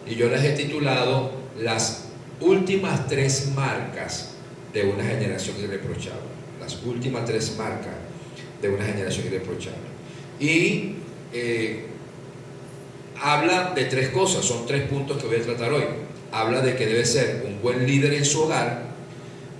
y yo las he titulado las últimas 3 marcas de una generación irreprochable. Las últimas 3 marcas de una generación irreprochable. Y habla de 3 cosas, son 3 puntos que voy a tratar hoy. Habla de que debe ser un buen líder en su hogar,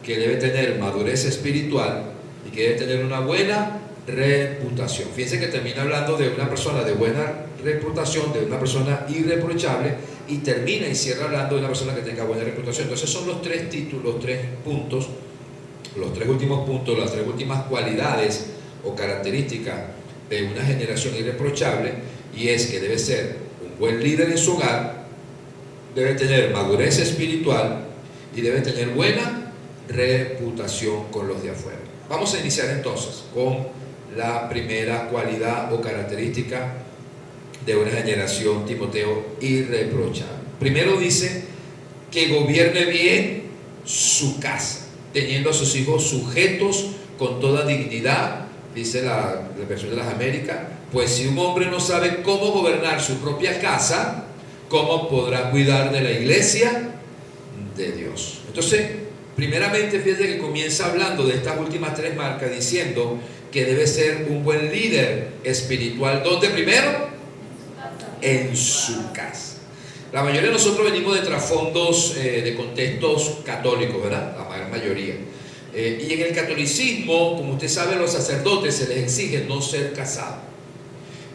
que debe tener madurez espiritual y que debe tener una buena reputación. Fíjense que termina hablando de una persona de buena reputación, de una persona irreprochable, y termina y cierra hablando de una persona que tenga buena reputación. Entonces son los 3 títulos, los 3 puntos, los 3 últimos puntos, las 3 últimas cualidades o características de una generación irreprochable, y es que debe ser un buen líder en su hogar, debe tener madurez espiritual y debe tener buena reputación con los de afuera. Vamos a iniciar entonces con la primera cualidad o característica de una generación, Timoteo, irreprochable. Primero dice que gobierne bien su casa, teniendo a sus hijos sujetos con toda dignidad, dice la versión de las Américas, pues si un hombre no sabe cómo gobernar su propia casa, ¿cómo podrá cuidar de la iglesia de Dios? Entonces, primeramente, fíjate que comienza hablando de estas últimas 3 marcas, diciendo que debe ser un buen líder espiritual. ¿Dónde primero? En su casa. La mayoría de nosotros venimos de trasfondos, de contextos católicos, ¿verdad? La gran mayoría. Y en el catolicismo, como usted sabe, a los sacerdotes se les exige no ser casados.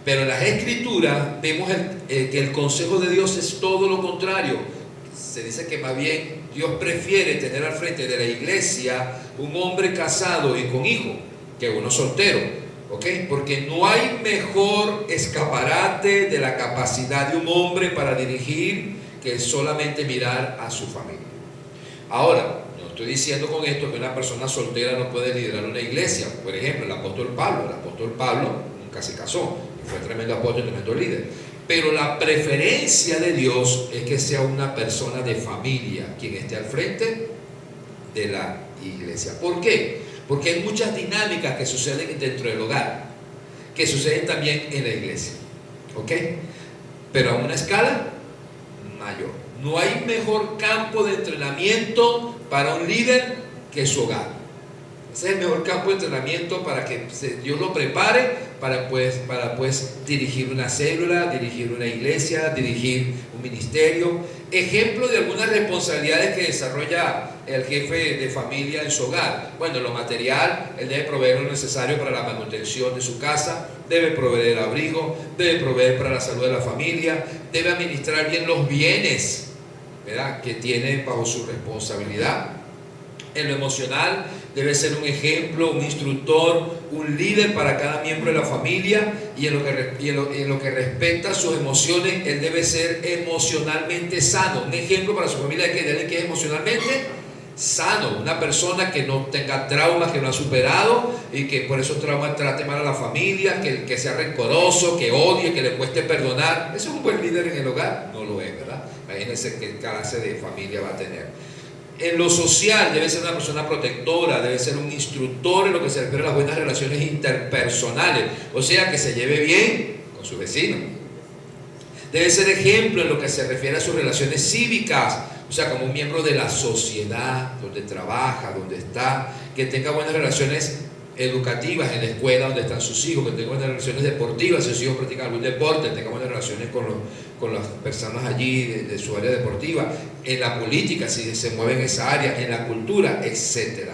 Pero en las Escrituras vemos que el consejo de Dios es todo lo contrario. Se dice que más bien Dios prefiere tener al frente de la iglesia un hombre casado y con hijo que uno soltero, ¿ok? Porque no hay mejor escaparate de la capacidad de un hombre para dirigir que solamente mirar a su familia. Ahora, no estoy diciendo con esto que una persona soltera no puede liderar una iglesia. Por ejemplo, el apóstol Pablo nunca se casó, fue tremendo apóstol y tremendo líder. Pero la preferencia de Dios es que sea una persona de familia quien esté al frente de la iglesia. ¿Por qué? Porque hay muchas dinámicas que suceden dentro del hogar, que suceden también en la iglesia, ¿ok? Pero a una escala mayor. No hay mejor campo de entrenamiento para un líder que su hogar. Ese es el mejor campo de entrenamiento para que Dios lo prepare para dirigir una célula, dirigir una iglesia, dirigir un ministerio. Ejemplo de algunas responsabilidades que desarrolla el jefe de familia en su hogar. Bueno, lo material, él debe proveer lo necesario para la manutención de su casa, debe proveer el abrigo, debe proveer para la salud de la familia, debe administrar bien los bienes, ¿verdad?, que tiene bajo su responsabilidad. En lo emocional, debe ser un ejemplo, un instructor, un líder para cada miembro de la familia, y en lo que respecta a sus emociones, él debe ser emocionalmente sano. Un ejemplo para su familia de que es emocionalmente sano, una persona que no tenga traumas, que no ha superado y que por esos traumas trate mal a la familia, que sea rencoroso, que odie, que le cueste perdonar. ¿Eso es un buen líder en el hogar? No lo es, ¿verdad? Imagínense qué clase de familia va a tener. En lo social debe ser una persona protectora, debe ser un instructor en lo que se refiere a las buenas relaciones interpersonales, o sea, que se lleve bien con sus vecinos. Debe ser ejemplo en lo que se refiere a sus relaciones cívicas, o sea, como un miembro de la sociedad, donde trabaja, donde está, que tenga buenas relaciones educativas en la escuela donde están sus hijos, que tenga buenas relaciones deportivas, si sus hijos practican algún deporte, tenga buenas relaciones con las personas allí de su área deportiva, en la política, si se mueve en esa área, en la cultura, etc.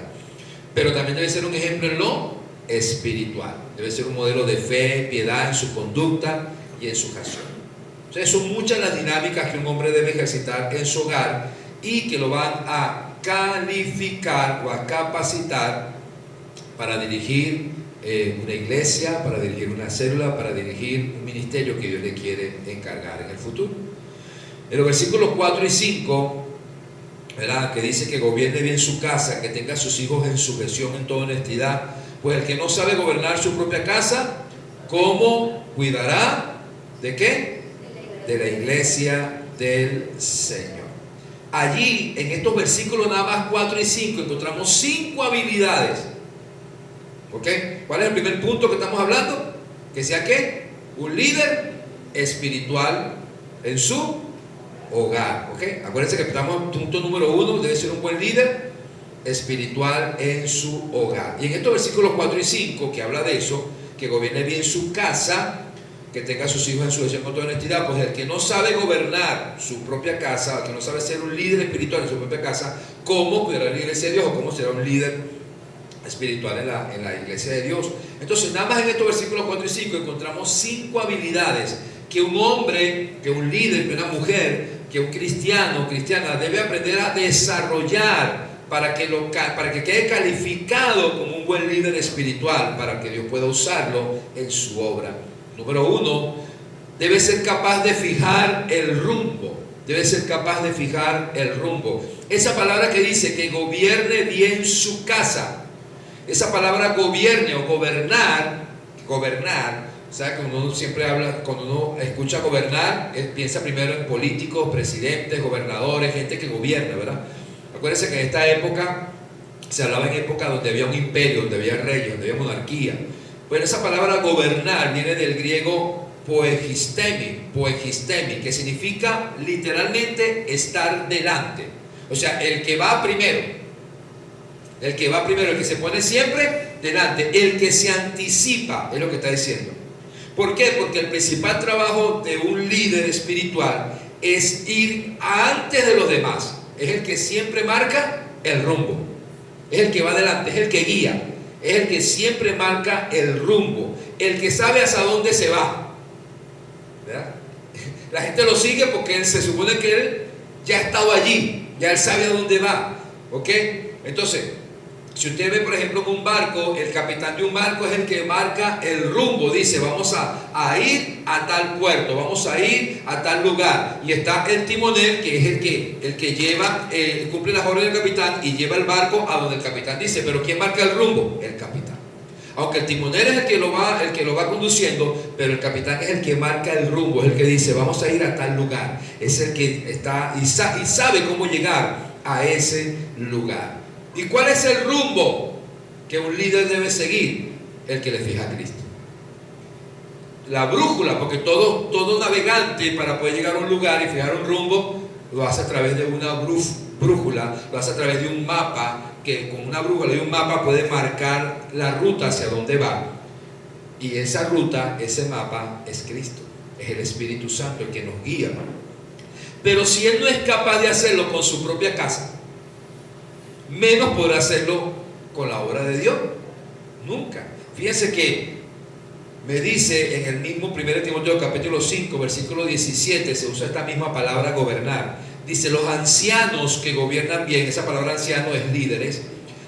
Pero también debe ser un ejemplo en lo espiritual, debe ser un modelo de fe, piedad en su conducta y en su acción. O sea, son muchas las dinámicas que un hombre debe ejercitar en su hogar y que lo van a calificar o a capacitar para dirigir una iglesia, para dirigir una célula, para dirigir un ministerio que Dios le quiere encargar en el futuro. En los versículos 4 y 5, ¿verdad?, que dice que gobierne bien su casa, que tenga a sus hijos en sujeción en toda honestidad, pues el que no sabe gobernar su propia casa, ¿cómo cuidará de qué? De la iglesia del Señor. Allí, en estos versículos nada más 4 y 5, encontramos 5 habilidades. ¿Ok? ¿Cuál es el primer punto que estamos hablando? Que sea ¿qué? Un líder espiritual en su hogar. ¿Ok? Acuérdense que estamos, punto número 1, debe ser un buen líder espiritual en su hogar. Y en estos versículos 4 y 5, que habla de eso, que gobierne bien su casa, que tenga a sus hijos en sujeción con toda honestidad, pues el que no sabe gobernar su propia casa, el que no sabe ser un líder espiritual en su propia casa, ¿cómo cuidará la iglesia de Dios o cómo será un líder espiritual en la iglesia de Dios? Entonces, nada más en estos versículos 4 y 5 encontramos 5 habilidades que un hombre, que un líder, que una mujer, que un cristiano o cristiana debe aprender a desarrollar para que quede calificado como un buen líder espiritual, para que Dios pueda usarlo en su obra. Número 1, debe ser capaz de fijar el rumbo. Debe ser capaz de fijar el rumbo. Esa palabra que dice que gobierne bien su casa, esa palabra gobierne o gobernar, ¿sabes? Cuando uno siempre habla, cuando uno escucha gobernar, piensa primero en políticos, presidentes, gobernadores, gente que gobierna, ¿verdad? Acuérdense que en esta época se hablaba en época donde había un imperio, donde había reyes, donde había monarquía. Bueno, esa palabra gobernar viene del griego poegistemi, que significa literalmente estar delante. O sea, el que va primero, el que se pone siempre delante, el que se anticipa, es lo que está diciendo. ¿Por qué? Porque el principal trabajo de un líder espiritual es ir antes de los demás. Es el que siempre marca el rumbo, es el que va adelante, es el que guía, es el que siempre marca el rumbo, el que sabe hacia dónde se va, ¿verdad? La gente lo sigue porque se supone que él ya ha estado allí, ya él sabe a dónde va, ¿ok? Entonces, si usted ve por ejemplo en un barco, el capitán de un barco es el que marca el rumbo, dice vamos a ir a tal puerto, vamos a ir a tal lugar, y está el timonel que es el que lleva, cumple las órdenes del capitán y lleva el barco a donde el capitán dice. Pero ¿quién marca el rumbo? El capitán. Aunque el timonel es el que lo va conduciendo, pero el capitán es el que marca el rumbo, es el que dice vamos a ir a tal lugar, es el que está y sabe cómo llegar a ese lugar. ¿Y cuál es el rumbo que un líder debe seguir? El que le fija a Cristo. La brújula, porque todo navegante para poder llegar a un lugar y fijar un rumbo lo hace a través de una brújula, lo hace a través de un mapa, que con una brújula y un mapa puede marcar la ruta hacia dónde va. Y esa ruta, ese mapa es Cristo, es el Espíritu Santo el que nos guía. Pero si él no es capaz de hacerlo con su propia casa, menos podrá hacerlo con la obra de Dios. Nunca. Fíjense que me dice en el mismo 1 Timoteo capítulo 5 versículo 17, se usa esta misma palabra gobernar. Dice los ancianos que gobiernan bien, esa palabra anciano es líderes,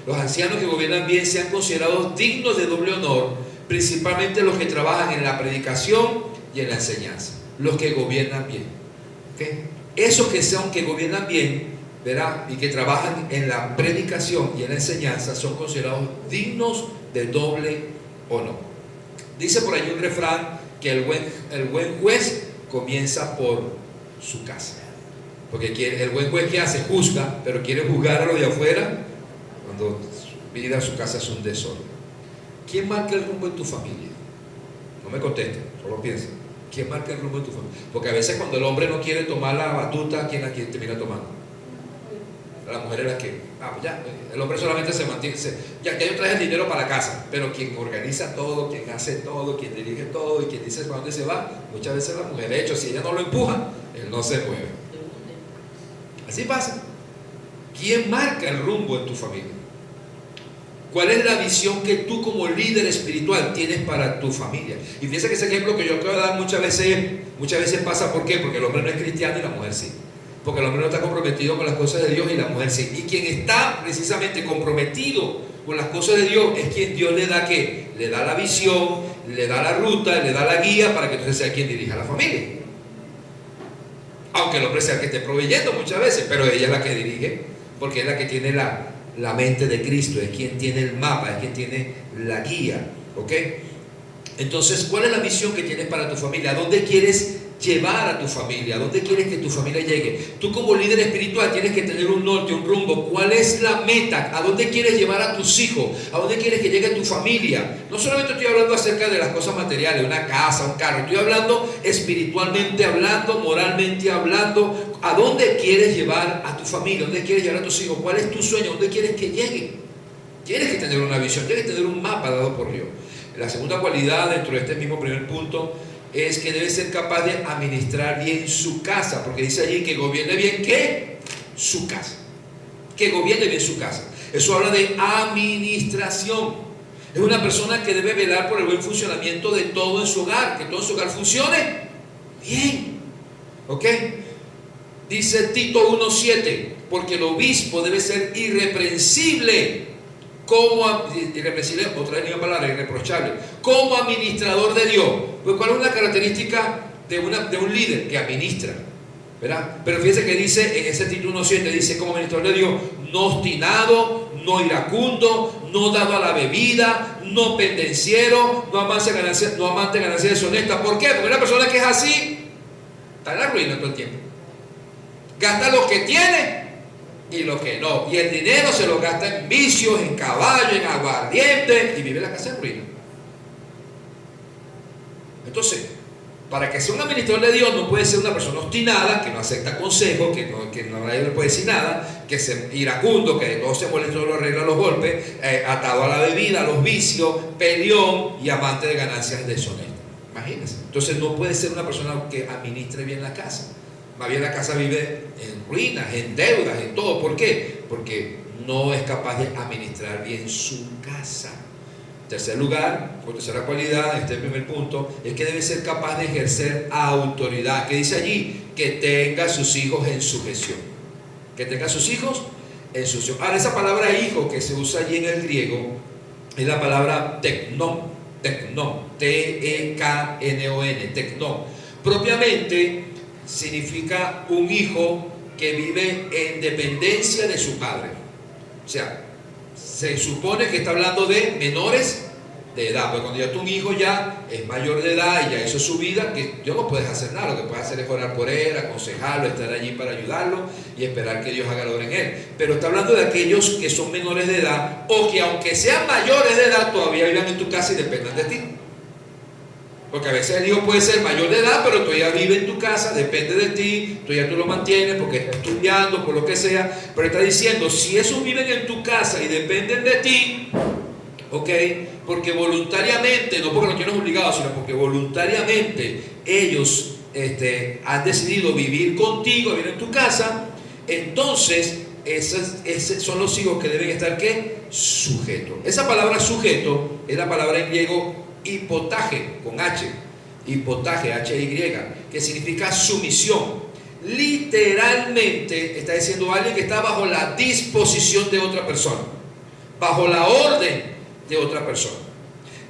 los ancianos que gobiernan bien sean considerados dignos de doble honor, principalmente los que trabajan en la predicación y en la enseñanza, los que gobiernan bien. ¿Okay? Esos que gobiernan bien, ¿verdad? Y que trabajan en la predicación y en la enseñanza son considerados dignos de doble honor. Dice por ahí un refrán que el buen juez comienza por su casa. Porque el buen juez, ¿qué hace? Juzga, pero quiere juzgar a los de afuera cuando su vida, su casa es un desorden. ¿Quién marca el rumbo en tu familia? No me conteste, solo piensa. ¿Quién marca el rumbo en tu familia? Porque a veces cuando el hombre no quiere tomar la batuta, ¿quién termina tomando? La mujer es la que, ya, el hombre solamente se mantiene, ya yo traje el dinero para la casa, pero quien organiza todo, quien hace todo, quien dirige todo y quien dice para dónde se va, muchas veces la mujer. De hecho, si ella no lo empuja, él no se mueve. Así pasa. ¿Quién marca el rumbo en tu familia? ¿Cuál es la visión que tú como líder espiritual tienes para tu familia? Y fíjense que ese ejemplo que yo acabo de dar muchas veces pasa. ¿Por qué? Porque el hombre no es cristiano y la mujer sí. Porque el hombre no está comprometido con las cosas de Dios y la mujer sí. Y quien está precisamente comprometido con las cosas de Dios es quien Dios le da ¿qué? Le da la visión, le da la ruta, le da la guía para que entonces sea quien dirija la familia. Aunque el hombre sea el que esté proveyendo muchas veces, pero ella es la que dirige, porque es la que tiene la mente de Cristo, es quien tiene el mapa, es quien tiene la guía. ¿Ok? Entonces, ¿cuál es la visión que tienes para tu familia? ¿A dónde quieres llevar a tu familia? ¿A dónde quieres que tu familia llegue? Tú como líder espiritual tienes que tener un norte, un rumbo. ¿Cuál es la meta? ¿A dónde quieres llevar a tus hijos? ¿A dónde quieres que llegue tu familia? No solamente estoy hablando acerca de las cosas materiales, una casa, un carro. Estoy hablando espiritualmente hablando, moralmente hablando. ¿A dónde quieres llevar a tu familia? ¿Dónde quieres llevar a tus hijos? ¿Cuál es tu sueño? ¿Dónde quieres que lleguen? Tienes que tener una visión, tienes que tener un mapa dado por Dios. La segunda cualidad dentro de este mismo primer punto es que debe ser capaz de administrar bien su casa, porque dice allí que gobierne bien, ¿qué? Su casa. Que gobierne bien su casa. Eso habla de administración. Es una persona que debe velar por el buen funcionamiento de todo en su hogar, que todo en su hogar funcione bien. ¿Ok? Dice Tito 1:7, porque el obispo debe ser irreprensible, irreprensible, otra misma palabra, irreprochable, como administrador de Dios. Pues ¿cuál es una característica de un líder? Que administra, ¿verdad? Pero fíjense que dice en ese Tito 1:7, dice como administrador de Dios, no obstinado, no iracundo, no dado a la bebida, no pendenciero, no amante de ganancias deshonestas. ¿Por qué? Porque una persona que es así está en la ruina todo el tiempo. Gasta lo que tiene y lo que no. Y el dinero se lo gasta en vicios, en caballo, en aguardiente, y vive en la casa en ruina. Entonces, para que sea un administrador de Dios no puede ser una persona obstinada, que no acepta consejos, que nadie le puede decir nada, que se iracundo, que de todo se molesta, lo arregla los golpes, atado a la bebida, a los vicios, peleón y amante de ganancias deshonestas. Imagínense. Entonces no puede ser una persona que administre bien la casa. Más bien la casa vive en ruinas, en deudas, en todo. ¿Por qué? Porque no es capaz de administrar bien su casa. Tercer lugar, o tercera cualidad, este es el primer punto, es que debe ser capaz de ejercer autoridad. ¿Qué dice allí? Que tenga a sus hijos en sujeción. Que tenga a sus hijos en sujeción. Ahora, esa palabra hijo que se usa allí en el griego es la palabra teknon, T-E-K-N-O-N, teknon. Propiamente significa un hijo que vive en dependencia de su padre. O sea, se supone que está hablando de menores de edad, pero cuando ya tu hijo ya es mayor de edad y ya hizo su vida, que yo no puedes hacer nada, lo que puedes hacer es orar por él, aconsejarlo, estar allí para ayudarlo y esperar que Dios haga la obra en él. Pero está hablando de aquellos que son menores de edad o que aunque sean mayores de edad todavía vivan en tu casa y dependan de ti. Porque a veces el hijo puede ser mayor de edad, pero todavía vive en tu casa, depende de ti, todavía tú lo mantienes porque está estudiando, por lo que sea. Pero está diciendo, si esos viven en tu casa y dependen de ti, ¿ok? Porque voluntariamente, no porque lo tienes obligado, sino porque voluntariamente ellos han decidido vivir contigo, vivir en tu casa, entonces esos son los hijos que deben estar, ¿qué? Sujetos. Esa palabra sujeto es la palabra en griego hipotaje, con H, hipotaje, H-Y, que significa sumisión. Literalmente está diciendo alguien que está bajo la disposición de otra persona, bajo la orden de otra persona.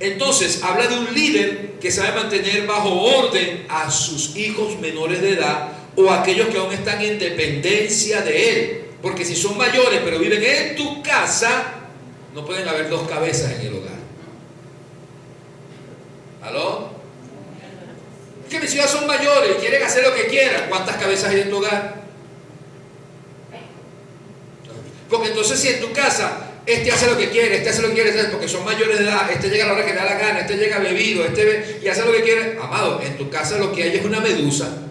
Entonces habla de un líder que sabe mantener bajo orden a sus hijos menores de edad o aquellos que aún están en dependencia de él, porque si son mayores pero viven en tu casa, no pueden haber dos cabezas en el hogar. ¿Aló? Es que mis hijos son mayores y quieren hacer lo que quieran. ¿Cuántas cabezas hay en tu hogar? Porque entonces si en tu casa este hace lo que quiere, este hace lo que quiere, porque son mayores de edad, este llega a la hora que le da la gana, este llega bebido, este y hace lo que quiere. Amado, en tu casa lo que hay es una medusa.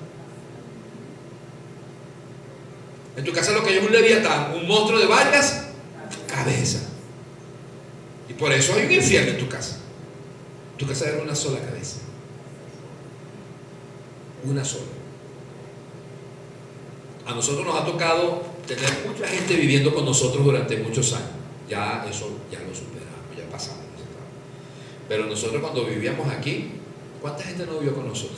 En tu casa lo que hay es un leviatán, un monstruo de varias cabezas. Y por eso hay un infierno en tu casa. Tu casa era una sola cabeza. Una sola. A nosotros nos ha tocado tener mucha gente viviendo con nosotros durante muchos años. Ya eso ya lo superamos, ya pasamos. Pero nosotros cuando vivíamos aquí, ¿cuánta gente no vivió con nosotros?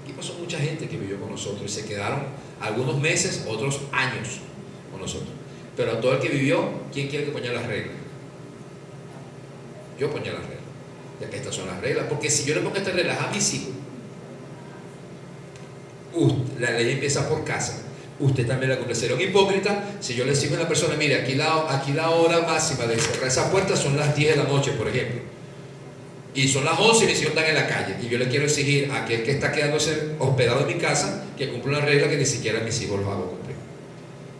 Aquí pasó mucha gente que vivió con nosotros y se quedaron algunos meses, otros años con nosotros. Pero a todo el que vivió, ¿quién quiere que ponga las reglas? Yo ponía las reglas. Ya que estas son las reglas, porque si yo le pongo estas reglas a mis hijos, la ley empieza por casa, usted también la cumple. Será un hipócrita si yo le digo a una persona, mire, aquí la hora máxima de cerrar esa puerta son las 10 de la noche, por ejemplo, Y son las 11 y mis hijos están en la calle. Y yo le quiero exigir a aquel que está quedándose hospedado en mi casa que cumpla una regla que ni siquiera a mis hijos los hago cumplir.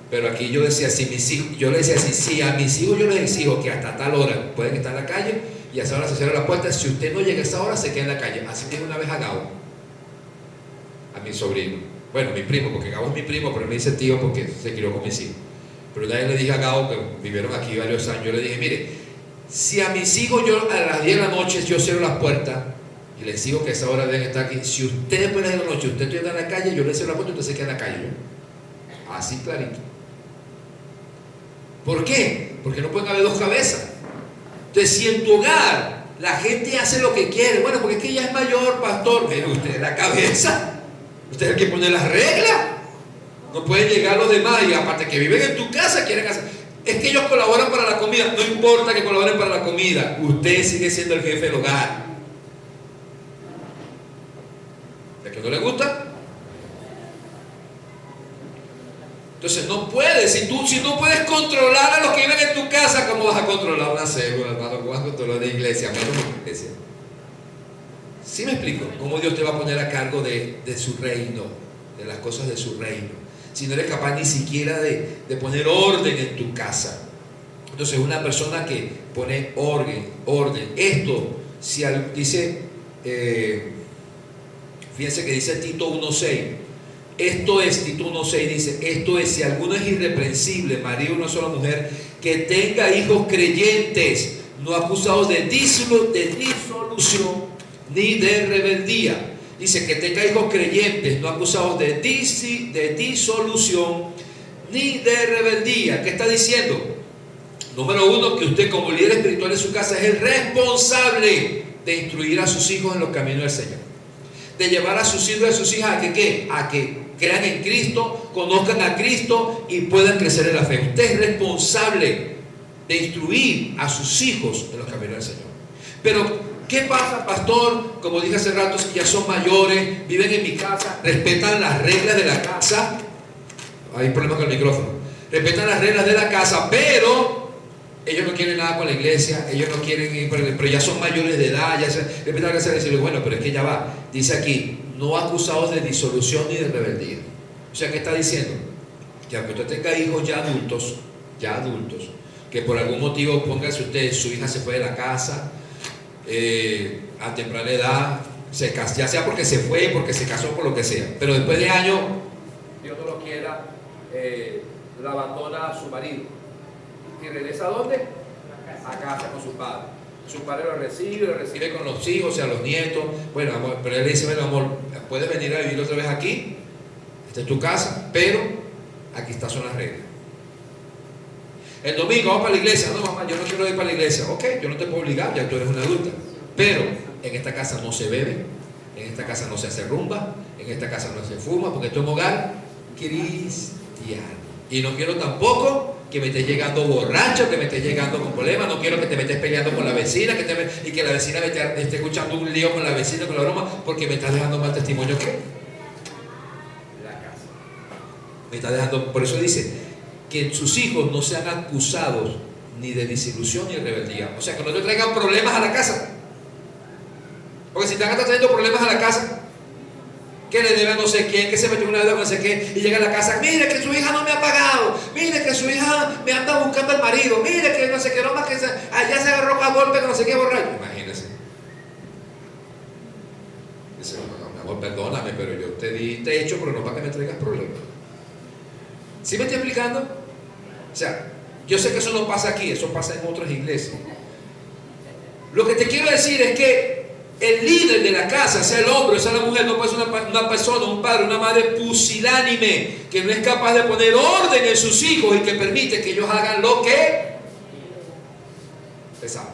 Pero aquí yo decía, si mis hijos, yo le decía así, si a mis hijos yo les exijo que hasta tal hora pueden estar en la calle y a esa hora se cierra la puerta, si usted no llega a esa hora se queda en la calle. Así que una vez a Gabo, a mi sobrino, bueno, mi primo, porque Gabo es mi primo, pero él me dice tío porque se crió con mis hijos. Pero una vez le dije a Gabo, que vivieron aquí varios años, yo le dije, mire, si a mis hijos yo a las 10 de la noche yo cierro las puertas y les digo que a esa hora deben estar aquí, si usted después de la noche usted está en la calle, yo le cierro la puerta y usted se queda en la calle. Yo. Así clarito. ¿Por qué? Porque no pueden haber dos cabezas. Entonces, si en tu hogar la gente hace lo que quiere, bueno, porque es que ella es mayor, pastor, pero usted es la cabeza, usted es el que pone las reglas. No pueden llegar los demás y aparte que viven en tu casa quieren hacer. Es que ellos colaboran para la comida, no importa que colaboren para la comida, usted sigue siendo el jefe del hogar. ¿De que no le gusta? Entonces no puedes, si no puedes controlar a los que viven en tu casa, ¿cómo vas a controlar una célula, hermano? ¿Cómo vas a controlar una iglesia? Menos una iglesia. ¿Sí me explico? ¿Cómo Dios te va a poner a cargo de su reino, de las cosas de su reino? Si no eres capaz ni siquiera de poner orden en tu casa. Entonces una persona que pone orden. Esto, si dice, fíjense que dice Tito 1.6. Esto es, Tito 1.6 dice, esto es, si alguno es irreprensible, marido de una sola mujer, que tenga hijos creyentes, no acusados de disolución ni de rebeldía. Dice que tenga hijos creyentes, no acusados de disolución ni de rebeldía. ¿Qué está diciendo? Número uno, que usted como líder espiritual de su casa es el responsable de instruir a sus hijos en los caminos del Señor. De llevar a sus hijos y a sus hijas a que ¿qué? A que crean en Cristo, conozcan a Cristo y puedan crecer en la fe. Usted es responsable de instruir a sus hijos en los caminos del Señor. Pero ¿qué pasa, pastor? Como dije hace rato, si ya son mayores, viven en mi casa, respetan las reglas de la casa. Hay problemas con el micrófono. Respetan las reglas de la casa, pero ellos no quieren nada con la iglesia, ellos no quieren ir, pero ya son mayores de edad, ya respetan la iglesia y decirle, bueno, pero es que ya va. Dice aquí, no acusados de disolución ni de rebeldía. O sea, ¿qué está diciendo? Que aunque usted tenga hijos ya adultos, que por algún motivo, póngase usted, su hija se fue de la casa, a temprana edad, ya sea porque se fue, porque se casó, por lo que sea, pero después de años, Dios no lo quiera, la abandona a su marido y regresa ¿a dónde? A casa con su padre. Su padre lo recibe con los hijos, o sea, los nietos. Bueno, amor, pero él le dice, bueno, amor, puedes venir a vivir otra vez aquí, esta es tu casa, pero aquí estas son las reglas. El domingo vamos para la iglesia. No, mamá, yo no quiero ir para la iglesia. Ok, yo no te puedo obligar, ya tú eres una adulta. Pero en esta casa no se bebe, en esta casa no se hace rumba, en esta casa no se fuma, porque esto es un hogar cristiano. Y no quiero tampoco que me estés llegando borracho, que me estés llegando con problemas. No quiero que te me estés peleando con la vecina, y que la vecina esté escuchando un lío con la vecina, con la broma, porque me estás dejando mal testimonio. ¿Qué? La casa. Me está dejando, por eso dice que sus hijos no sean acusados ni de disilusión ni de rebeldía. O sea, que no te traigan problemas a la casa. Porque si te están trayendo problemas a la casa, que le debe a no sé quién, que se metió una deuda con no sé qué, y llega a la casa, mire que su hija no me ha pagado, mire que su hija me anda buscando al marido, mire que no sé qué, no más que allá se agarró a golpe, que no sé qué, borracho. Imagínese. Dice, mi amor, perdóname, pero yo te di techo, pero no para que me traigas problemas. ¿Sí me estoy explicando? O sea, yo sé que eso no pasa aquí, eso pasa en otras iglesias. Lo que te quiero decir es que el líder de la casa, sea el hombre o sea la mujer, no puede ser una persona, un padre, una madre pusilánime, que no es capaz de poner orden en sus hijos y que permite que ellos hagan lo que saben.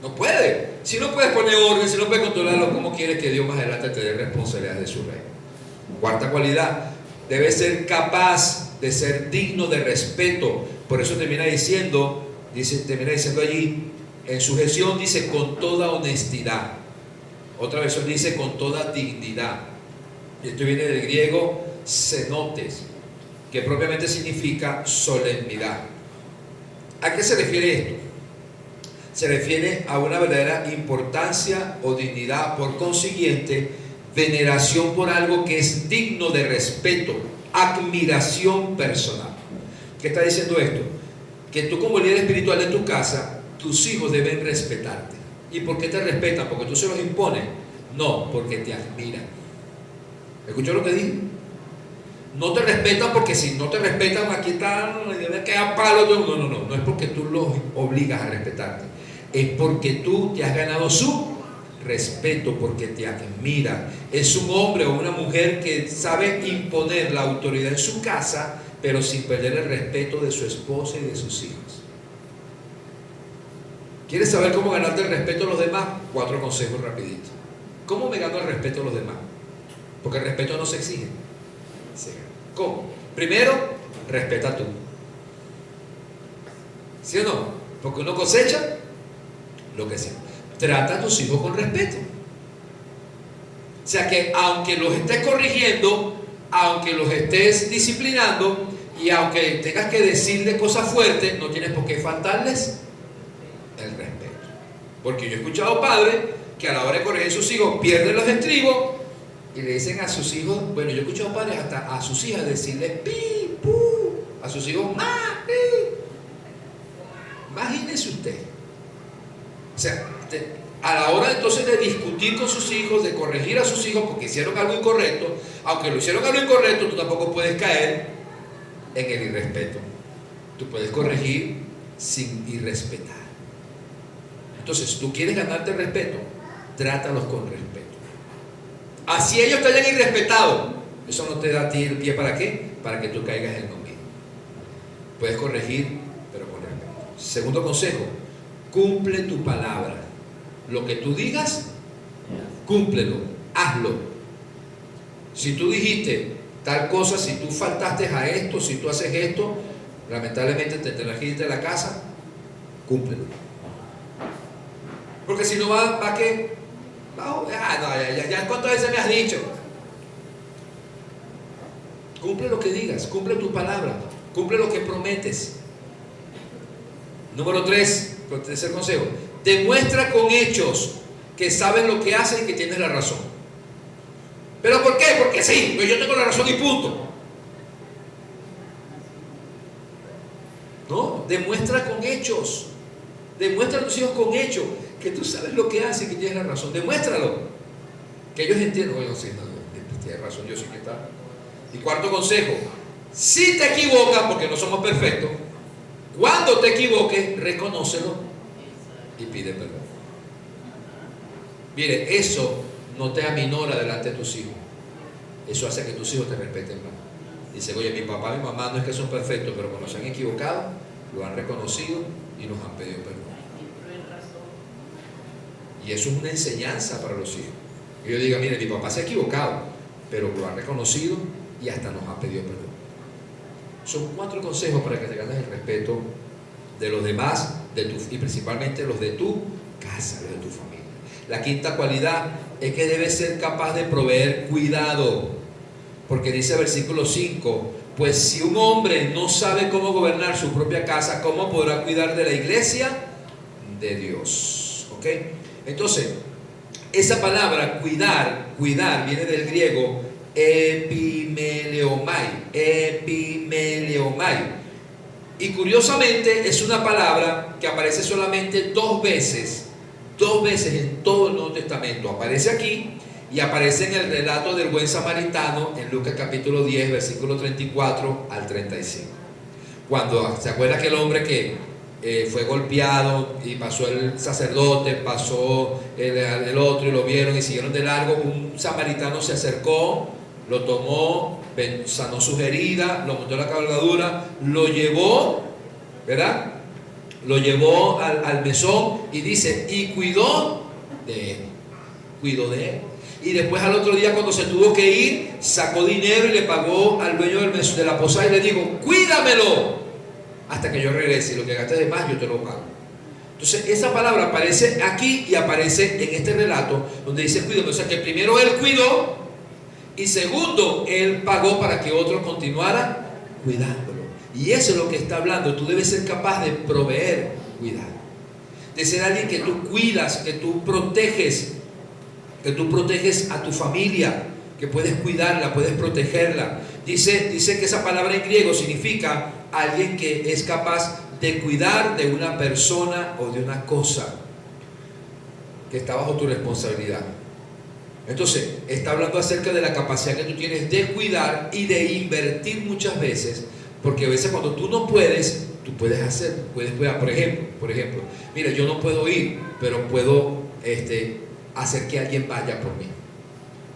No puede. Si no puedes poner orden, si no puedes controlarlo, ¿cómo quieres que Dios más adelante te dé responsabilidad de su reino? Cuarta cualidad, debe ser capaz de ser digno de respeto. Por eso termina diciendo allí, en sujeción dice con toda honestidad. Otra versión dice con toda dignidad. Esto viene del griego cenotes, que propiamente significa solemnidad. ¿A qué se refiere esto? se refiere a una verdadera importancia o dignidad, por consiguiente, veneración por algo que es digno de respeto, admiración personal. ¿Qué está diciendo esto? Que tú como líder espiritual de tu casa, tus hijos deben respetarte. ¿Y por qué te respetan? ¿Porque tú se los impones? No, porque te admiran. ¿Escuchó lo que dije? No te respetan porque si no te respetan, aquí están, queda palo. No es porque tú los obligas a respetarte. Es porque tú te has ganado su respeto, porque te admira. Es un hombre o una mujer que sabe imponer la autoridad en su casa, pero sin perder el respeto de su esposa y de sus hijos. ¿Quieres saber cómo ganarte el respeto de los demás? 4 consejos rapiditos. ¿Cómo me gano el respeto de los demás? Porque el respeto no se exige, se gana. ¿Cómo? Primero, respeta tú. ¿Sí o no? Porque uno cosecha lo que sea. Trata a tus hijos con respeto. O sea que aunque los estés corrigiendo, aunque los estés disciplinando y aunque tengas que decirles cosas fuertes, no tienes por qué faltarles el respeto. Porque yo he escuchado padres que a la hora de corregir a sus hijos pierden los estribos y le dicen a sus hijos, bueno, yo he escuchado padres hasta a sus hijas decirles pi, pu, a sus hijos ma, pi. Imagínese usted. O sea, a la hora entonces de discutir con sus hijos, de corregir a sus hijos porque hicieron algo incorrecto, aunque lo hicieron algo incorrecto, tú tampoco puedes caer en el irrespeto. Tú puedes corregir sin irrespetar. Entonces, tú quieres ganarte el respeto, trátalos con respeto. Así ellos te hayan irrespetado, eso no te da a ti el pie para qué, para que tú caigas en lo mismo. Puedes corregir, pero con respeto. Segundo consejo, cumple tu palabra. Lo que tú digas, cúmplelo, hazlo. Si tú dijiste tal cosa, si tú faltaste a esto, si tú haces esto, lamentablemente te tendrás que irte a la casa, cúmplelo. Porque si no va a que, ya cuántas veces me has dicho. Cumple lo que digas, cumple tu palabra, cumple lo que prometes. Número 3, tercer consejo, demuestra con hechos que sabes lo que haces y que tienes la razón. ¿Pero por qué? Porque sí, pues yo tengo la razón y punto. No, demuestra con hechos. Demuestra a tus hijos con hechos que tú sabes lo que haces y que tienes la razón. Demuéstralo. Que ellos entiendan, oye, sí, tienes razón, yo sí que está. Y cuarto consejo, si te equivocas, porque no somos perfectos, cuando te equivoques, reconócelo y pide perdón. Mire, eso no te aminora delante de tus hijos. Eso hace que tus hijos te respeten más. Dice, oye, mi papá y mi mamá no es que son perfectos, pero cuando se han equivocado, lo han reconocido y nos han pedido perdón. Y eso es una enseñanza para los hijos. Que yo diga, mire, mi papá se ha equivocado, pero lo ha reconocido y hasta nos ha pedido perdón. Son 4 consejos para que te ganes el respeto de los demás y principalmente los de tu casa, los de tu familia. La quinta cualidad es que debes ser capaz de proveer cuidado, porque dice el versículo 5, pues si un hombre no sabe cómo gobernar su propia casa, ¿cómo podrá cuidar de la iglesia de Dios? ¿Ok? Entonces, esa palabra cuidar viene del griego epimeleomai. Y curiosamente es una palabra que aparece solamente 2 veces en todo el Nuevo Testamento. Aparece aquí y aparece en el relato del buen samaritano en Lucas capítulo 10, versículo 34 al 35. Cuando se acuerda aquel hombre que fue golpeado y pasó el sacerdote, pasó el otro y lo vieron y siguieron de largo, un samaritano se acercó, lo tomó, sanó sus heridas, lo montó en la cabalgadura, lo llevó, ¿verdad? Lo llevó al mesón y dice, y cuidó de él. Y después al otro día cuando se tuvo que ir, sacó dinero y le pagó al dueño del mesón, de la posada, y le dijo, cuídamelo hasta que yo regrese, y lo que gastes de más yo te lo pago. Entonces esa palabra aparece aquí y aparece en este relato donde dice cuídame. O sea que primero él cuidó y segundo él pagó para que otro continuara cuidándolo. Y eso es lo que está hablando. Tú debes ser capaz de proveer cuidado. de ser alguien que tú cuidas, que tú proteges a tu familia, que puedes cuidarla, puedes protegerla. Dice que esa palabra en griego significa alguien que es capaz de cuidar de una persona o de una cosa que está bajo tu responsabilidad. Entonces, está hablando acerca de la capacidad que tú tienes de cuidar y de invertir muchas veces, porque a veces cuando tú no puedes, tú puedes hacer, puedes cuidar. Por ejemplo, mira, yo no puedo ir, pero puedo hacer que alguien vaya por mí,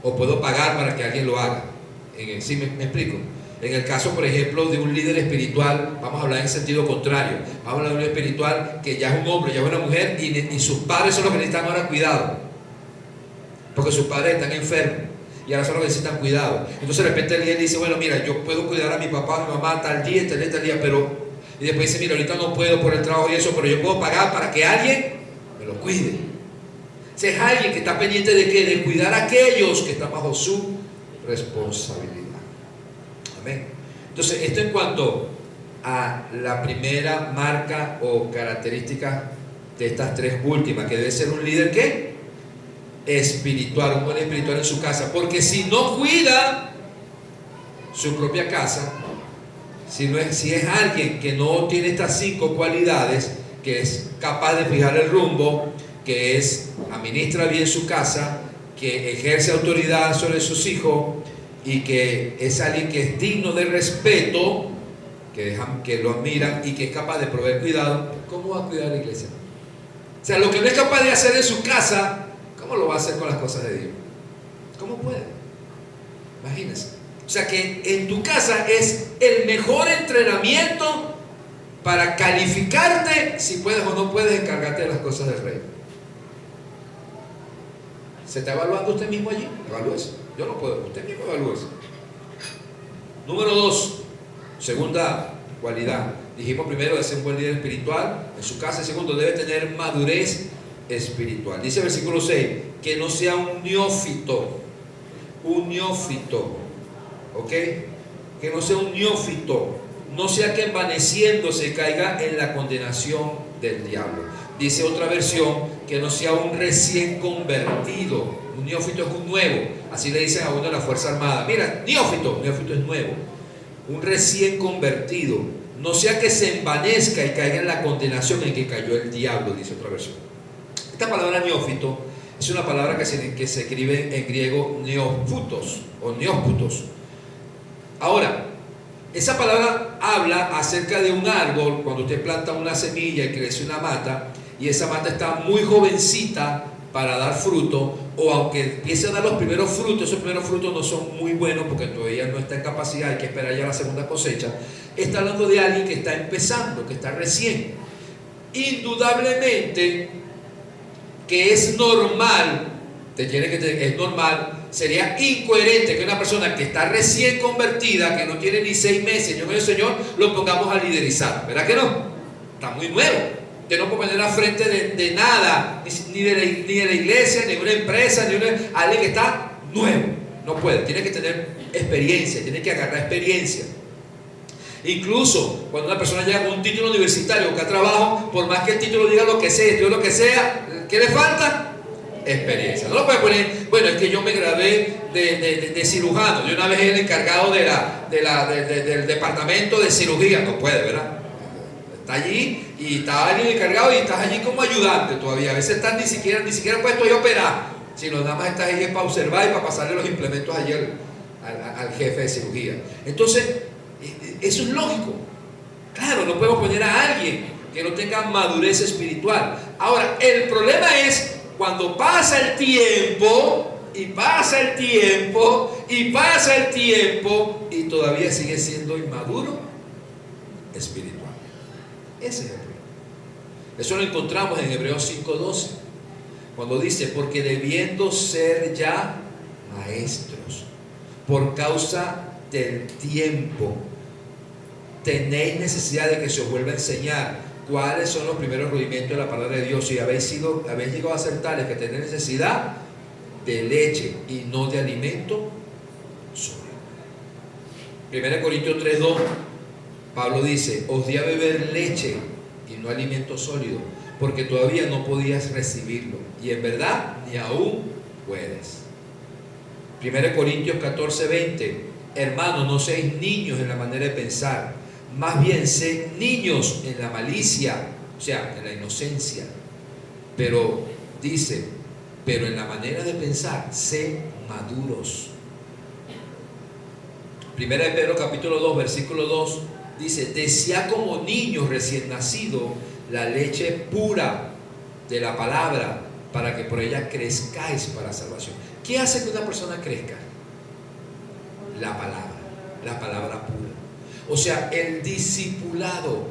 o puedo pagar para que alguien lo haga. ¿Sí me explico? En el caso, por ejemplo, de un líder espiritual, vamos a hablar en sentido contrario. Vamos a hablar de un líder espiritual que ya es un hombre, ya es una mujer, y sus padres son los que necesitan ahora cuidado, porque sus padres están enfermos y ahora son los que necesitan cuidado. Entonces de repente el líder dice, bueno, mira, yo puedo cuidar a mi papá, a mi mamá tal día, pero... Y después dice, mira, ahorita no puedo por el trabajo y eso, pero yo puedo pagar para que alguien me lo cuide. O sea, es alguien que está pendiente de ¿qué? De cuidar a aquellos que están bajo su responsabilidad. Amén. Entonces, esto en cuanto a la primera marca o característica de estas tres últimas, que debe ser un líder ¿qué? Espiritual, un buen espiritual en su casa, porque si no cuida su propia casa, si es alguien que no tiene estas 5 cualidades, que es capaz de fijar el rumbo, que administra bien su casa, que ejerce autoridad sobre sus hijos y que es alguien que es digno de respeto, que lo admiran y que es capaz de proveer cuidado, ¿cómo va a cuidar la iglesia? O sea, lo que no es capaz de hacer en su casa, ¿cómo lo va a hacer con las cosas de Dios? ¿Cómo puede? Imagínense. O sea que en tu casa es el mejor entrenamiento para calificarte si puedes o no puedes encargarte de las cosas del reino. ¿Se está evaluando usted mismo allí? Evalúese. Yo no puedo, usted mismo evalúese. Número 2, segunda cualidad. Dijimos primero de ser un buen líder espiritual en su casa. Segundo, debe tener madurez espiritual. Dice el versículo 6, que no sea un neófito. Un neófito. ¿Ok? Que no sea un neófito, no sea que envaneciéndose caiga en la condenación del diablo. Dice otra versión, que no sea un recién convertido. Un neófito es un nuevo, así le dicen a uno de la Fuerza Armada. Mira, neófito es nuevo. Un recién convertido, no sea que se envanezca y caiga en la condenación en que cayó el diablo, dice otra versión. Esta palabra neófito es una palabra que se escribe en griego neófutos o neósputos. Ahora, esa palabra habla acerca de un árbol. Cuando usted planta una semilla y crece una mata, y esa mata está muy jovencita para dar fruto, o aunque empiece a dar los primeros frutos, esos primeros frutos no son muy buenos porque todavía no está en capacidad, hay que esperar ya la segunda cosecha. Está hablando de alguien que está empezando, que está recién. Indudablemente que es normal, es normal. Sería incoherente que una persona que está recién convertida, que no tiene ni 6 meses, yo con el Señor, lo pongamos a liderizar. ¿Verdad que no? Está muy nuevo. Usted no puede poner al frente de nada, ni de la iglesia, ni de una empresa, ni de alguien que está nuevo. No puede. Tiene que tener experiencia, tiene que agarrar experiencia. Incluso cuando una persona llega con un título universitario, busca trabajo, por más que el título diga lo que sea, estudió lo que sea, ¿qué le falta? Experiencia. No lo puede poner, bueno, es que yo me gradué de cirujano, yo una vez era el encargado del departamento de cirugía. No puede, ¿verdad? Está allí y está alguien encargado y estás allí como ayudante todavía. A veces estás ni siquiera puesto ahí a operar, sino nada más estás ahí para observar y para pasarle los implementos allí al jefe de cirugía. Entonces, eso es lógico. Claro, no podemos poner a alguien que no tenga madurez espiritual. Ahora, el problema es cuando pasa el tiempo y pasa el tiempo y pasa el tiempo y todavía sigue siendo inmaduro espiritual. Ese es el problema. Eso lo encontramos en Hebreos 5:12, cuando dice, porque debiendo ser ya maestros por causa del tiempo, tenéis necesidad de que se os vuelva a enseñar cuáles son los primeros rudimentos de la palabra de Dios, y habéis llegado a ser tales que tenéis necesidad de leche y no de alimento sólido. 1 Corintios 3:2, Pablo dice, os di a beber leche y no alimento sólido, porque todavía no podías recibirlo. Y en verdad, ni aún puedes. 1 Corintios 14:20. Hermanos, no seáis niños en la manera de pensar, más bien sed niños en la malicia, o sea, en la inocencia. Pero dice, pero en la manera de pensar, sed maduros. 1 Pedro capítulo 2, versículo 2 dice, desead como niños recién nacidos la leche pura de la palabra, para que por ella crezcáis para salvación. ¿Qué hace que una persona crezca? La palabra pura. O sea, el discipulado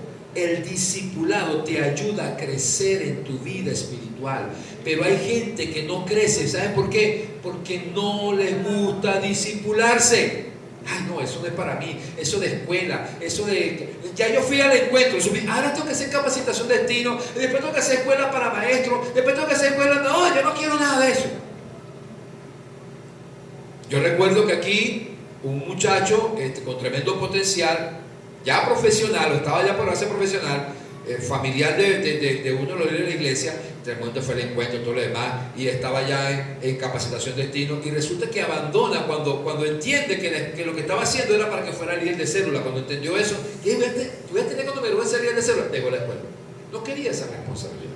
te ayuda a crecer en tu vida espiritual. Pero hay gente que no crece. ¿Saben por qué? Porque no les gusta discipularse. Ay, no, eso no es para mí. Eso de escuela, eso de... Ya yo fui al encuentro, ahora tengo que hacer capacitación de destino, después tengo que hacer escuela para maestros, después tengo que hacer escuela... No, yo no quiero nada de eso. Yo recuerdo que aquí un muchacho con tremendo potencial, ya profesional, o estaba ya por hacer profesional, familiar de uno de los líderes de la iglesia, el momento fue el encuentro, todo lo demás, y estaba ya en capacitación de destino, y resulta que abandona cuando entiende que lo que estaba haciendo era para que fuera líder de célula. Cuando entendió eso, ¿qué voy a tener cuando me voy a ser líder de célula? Dejó la escuela. No quería esa responsabilidad.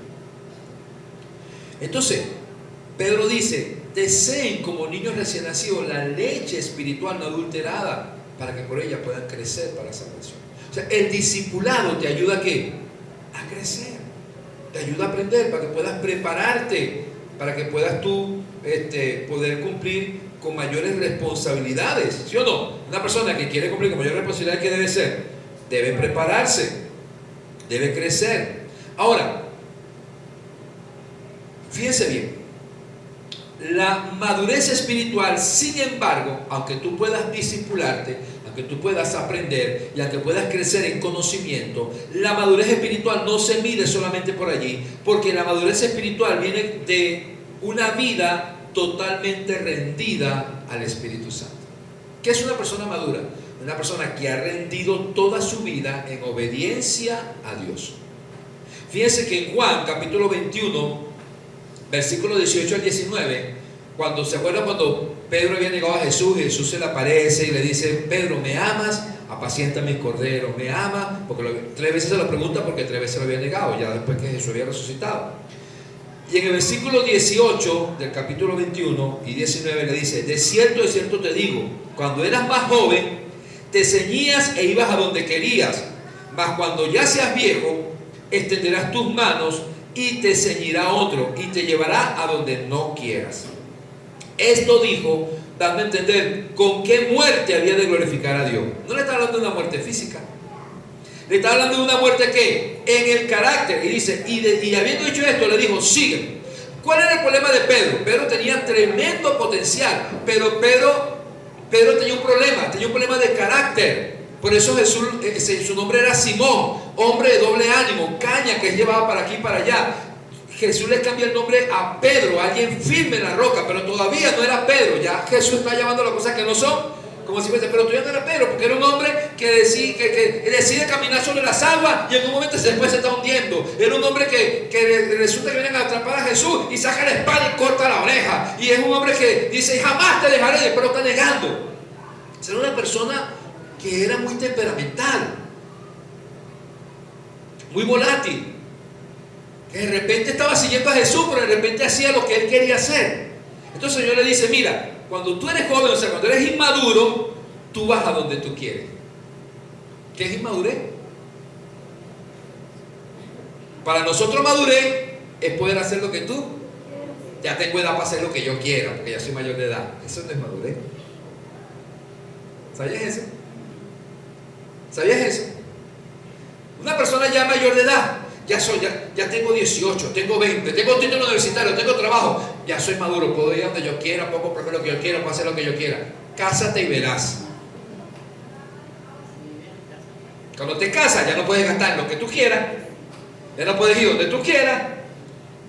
Entonces, Pedro dice, deseen como niños recién nacidos la leche espiritual no adulterada, para que por ella puedan crecer para la salvación. O sea, el discipulado te ayuda ¿a qué? A crecer. Te ayuda a aprender para que puedas prepararte, para que puedas tú poder cumplir con mayores responsabilidades. ¿Sí o no? Una persona que quiere cumplir con mayores responsabilidades, ¿qué debe ser? Debe prepararse, debe crecer. Ahora, fíjense bien, la madurez espiritual, sin embargo, aunque tú puedas discipularte, aunque tú puedas aprender y aunque puedas crecer en conocimiento, la madurez espiritual no se mide solamente por allí, porque la madurez espiritual viene de una vida totalmente rendida al Espíritu Santo. ¿Qué es una persona madura? Una persona que ha rendido toda su vida en obediencia a Dios. Fíjense que en Juan capítulo 21, versículo 18 al 19, cuando Pedro había negado a Jesús, y Jesús se le aparece y le dice, Pedro, ¿me amas? Apacienta mis corderos. ¿Me amas? Porque 3 veces se lo pregunta, porque 3 veces lo había negado, ya después que Jesús había resucitado. Y en el versículo 18 del capítulo 21 y 19 le dice, de cierto te digo, cuando eras más joven, te ceñías e ibas a donde querías, mas cuando ya seas viejo, extenderás tus manos y te ceñirá otro y te llevará a donde no quieras. Esto dijo, dando a entender con qué muerte había de glorificar a Dios. No le está hablando de una muerte física, le está hablando de una muerte que en el carácter. Y dice, y habiendo dicho esto, le dijo, sigue. ¿Cuál era el problema de Pedro? Pedro tenía tremendo potencial, pero Pedro tenía un problema de carácter. Por eso Jesús, su nombre era Simón, hombre de doble ánimo, caña que llevaba para aquí y para allá. Jesús le cambió el nombre a Pedro, alguien firme en la roca, pero todavía no era Pedro. Ya Jesús está llamando las cosas que no son, como si fuese, pero todavía no era Pedro, porque era un hombre que decide caminar sobre las aguas y en un momento después se está hundiendo. Era un hombre que resulta que vienen a atrapar a Jesús y saca la espada y corta la oreja. Y es un hombre que dice, jamás te dejaré, pero está negando. Era una persona que era muy temperamental, muy volátil, que de repente estaba siguiendo a Jesús, pero de repente hacía lo que él quería hacer. Entonces el Señor le dice, mira, cuando tú eres joven, o sea, cuando eres inmaduro, tú vas a donde tú quieres. ¿Qué es inmadurez? Para nosotros madurez es poder hacer lo que tú, ya tengo edad para hacer lo que yo quiera, porque ya soy mayor de edad. Eso no es madurez. ¿Sabías eso? ¿Sabías eso? Una persona ya mayor de edad, ya tengo 18, tengo 20, tengo título universitario, tengo trabajo, ya soy maduro, puedo ir donde yo quiera, puedo comprar lo que yo quiera, puedo hacer lo que yo quiera. Cásate y verás. Cuando te casas ya no puedes gastar lo que tú quieras, ya no puedes ir donde tú quieras,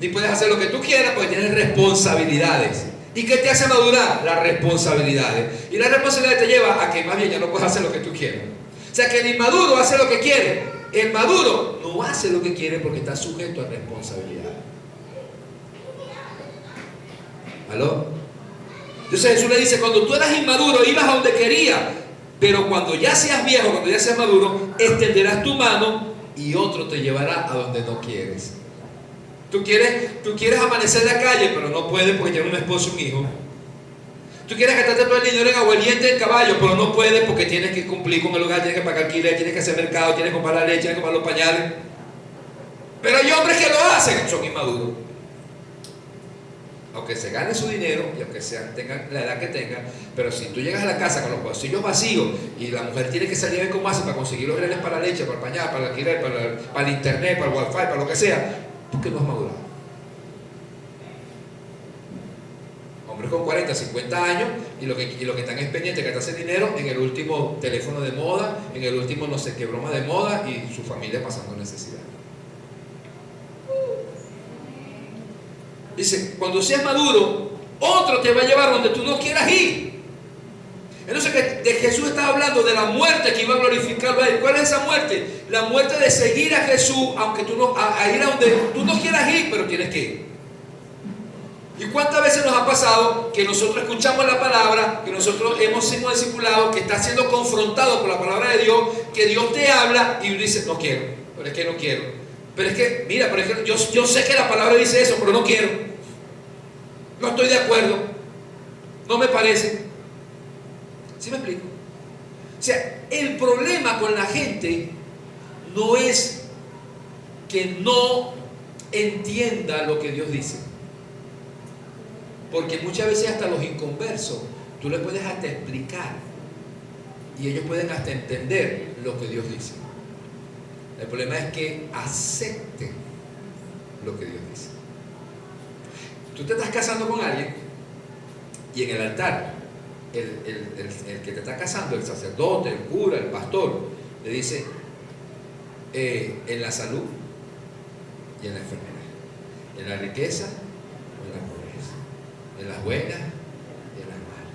ni puedes hacer lo que tú quieras, porque tienes responsabilidades. ¿Y qué te hace madurar? Las responsabilidades. Y la responsabilidad te lleva a que más bien ya no puedes hacer lo que tú quieras. O sea que el inmaduro hace lo que quiere, El maduro no hace lo que quiere porque está sujeto a responsabilidad. ¿Aló? Entonces Jesús le dice, cuando tú eras inmaduro ibas a donde querías, pero cuando ya seas viejo, cuando ya seas maduro, extenderás tu mano y otro te llevará a donde no quieres. Tú quieres amanecer en la calle, pero no puedes porque tienes un esposo y un hijo. Tú quieres gastarte todo el dinero en aguardiente, en caballo, pero no puedes porque tienes que cumplir con el hogar, tienes que pagar alquiler, tienes que hacer mercado, tienes que comprar la leche, tienes que comprar los pañales. Pero hay hombres que lo hacen, son inmaduros. Aunque se gane su dinero y aunque tengan la edad que tengan, pero si tú llegas a la casa con los bolsillos vacíos y la mujer tiene que salir a ver cómo hace para conseguir los reales para la leche, para el pañal, para el alquiler, para el internet, para el wifi, para lo que sea, porque no has madurado. Hombres con 40, 50 años y lo que están es pendiente de gastarse dinero en el último teléfono de moda, en el último no sé qué broma de moda y su familia pasando necesidad. Dice, cuando seas maduro, otro te va a llevar donde tú no quieras ir. Entonces Jesús estaba hablando de la muerte que iba a glorificarlo a él. ¿Cuál es esa muerte? La muerte de seguir a Jesús, aunque tú no, a ir a donde tú no quieras ir, pero tienes que ir. ¿Y cuántas veces nos ha pasado que nosotros escuchamos la palabra, que nosotros hemos sido discipulados, que está siendo confrontado por la palabra de Dios, que Dios te habla y uno dice, no quiero, pero es que no quiero. Pero es que, mira, por ejemplo, yo sé que la palabra dice eso, pero no quiero. No estoy de acuerdo. No me parece. ¿Sí me explico? O sea, el problema con la gente no es que no entienda lo que Dios dice. Porque muchas veces hasta los inconversos, tú les puedes hasta explicar y ellos pueden hasta entender lo que Dios dice. El problema es que acepten lo que Dios dice. Tú te estás casando con alguien y en el altar el que te está casando, el sacerdote, el cura, el pastor, le dice en la salud y en la enfermedad, en la riqueza o en la pobreza, en las buenas y en las malas.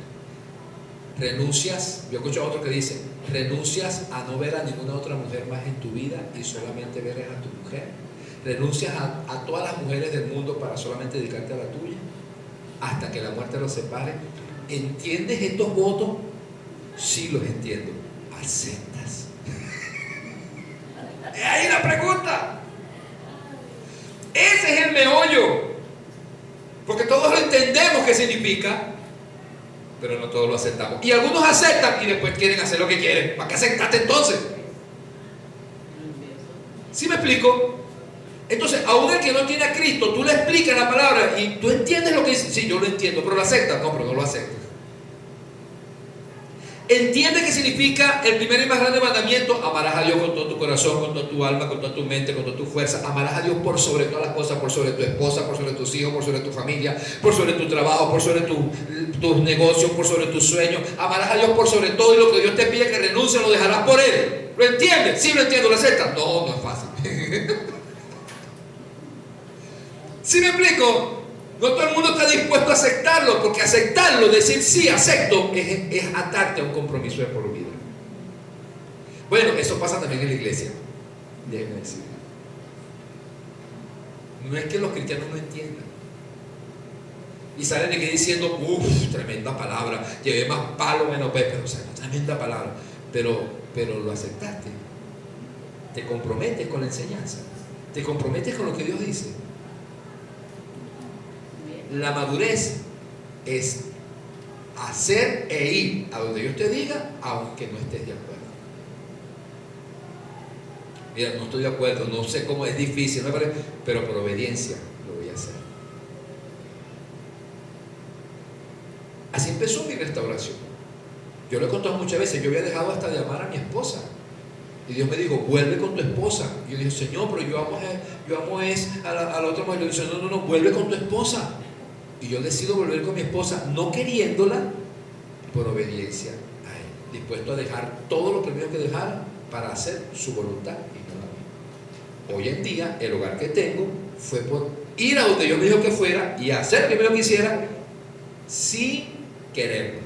Renuncias, yo escucho a otro que dice, renuncias a no ver a ninguna otra mujer más en tu vida y solamente veres a tu mujer. Renuncias a todas las mujeres del mundo para solamente dedicarte a la tuya hasta que la muerte los separe. ¿Entiendes estos votos? Sí, los entiendo. ¿Aceptas? Es ahí la pregunta. Ese es el meollo, porque todos lo entendemos qué significa, pero no todos lo aceptamos. Y algunos aceptan y después quieren hacer lo que quieren. ¿Para qué aceptaste entonces? ¿Sí me explico? Entonces, aún el que no tiene a Cristo, tú le explicas la palabra y tú entiendes lo que dice. Sí, yo lo entiendo, pero lo aceptas. No, pero no lo aceptas. Entiende qué significa el primer y más grande mandamiento: amarás a Dios con todo tu corazón, con toda tu alma, con toda tu mente, con toda tu fuerza. Amarás a Dios por sobre todas las cosas, por sobre tu esposa, por sobre tus hijos, por sobre tu familia, por sobre tu trabajo, por sobre tus negocios, por sobre tus sueños. Amarás a Dios por sobre todo, y lo que Dios te pide que renuncie lo dejarás por Él. ¿Lo entiendes? Sí, lo entiendo. ¿Lo aceptas? No, no es fácil. ¿Sí me explico? No todo el mundo está dispuesto a aceptarlo, porque aceptarlo, decir sí, acepto, es atarte a un compromiso de por vida. Bueno, eso pasa también en la iglesia. Déjenme decir. No es que los cristianos no entiendan. Y salen de aquí diciendo, tremenda palabra, llevé más palo menos pepe, pero o sea, tremenda palabra. Pero lo aceptaste. Te comprometes con la enseñanza. Te comprometes con lo que Dios dice. La madurez es hacer e ir a donde Dios te diga, aunque no estés de acuerdo. Mira, no estoy de acuerdo, no sé cómo, es difícil, ¿no? Pero por obediencia lo voy a hacer. Así empezó mi restauración. Yo lo he contado muchas veces, yo había dejado hasta de amar a mi esposa. Y Dios me dijo, vuelve con tu esposa. Y yo dije, Señor, pero yo amo a la otra mujer. Y yo dije, no, vuelve con tu esposa. Y yo decido volver con mi esposa, no queriéndola, por obediencia a Él, dispuesto a dejar todo lo primero que dejara para hacer su voluntad y no la mía. Hoy en día, el hogar que tengo fue por ir a donde Dios me dijo que fuera y hacer lo primero que hiciera sin quererlo.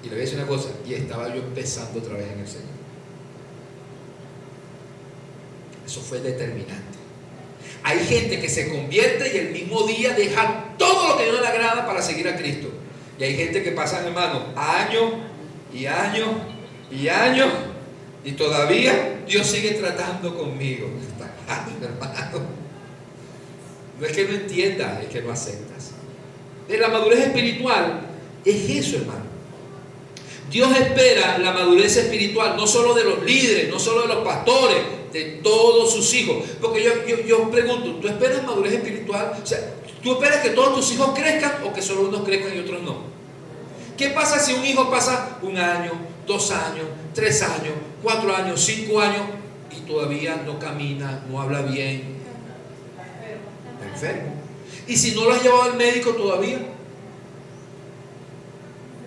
Y le voy a decir una cosa, y estaba yo empezando otra vez en el Señor. Eso fue determinante. Hay gente que se convierte y el mismo día deja todo lo que Dios le agrada para seguir a Cristo. Y hay gente que pasa, hermano, años y años y años y todavía Dios sigue tratando conmigo. Hermano, no es que no entiendas, es que no aceptas. La madurez espiritual es eso, hermano. Dios espera la madurez espiritual, no solo de los líderes, no solo de los pastores, de todos sus hijos. Porque yo pregunto, ¿tú esperas madurez espiritual? O sea, ¿tú esperas que todos tus hijos crezcan o que solo unos crezcan y otros no? ¿Qué pasa si un hijo pasa 1 año, 2 años, 3 años, 4 años, 5 años y todavía no camina, no habla bien? Está enfermo. ¿Y si no lo has llevado al médico todavía?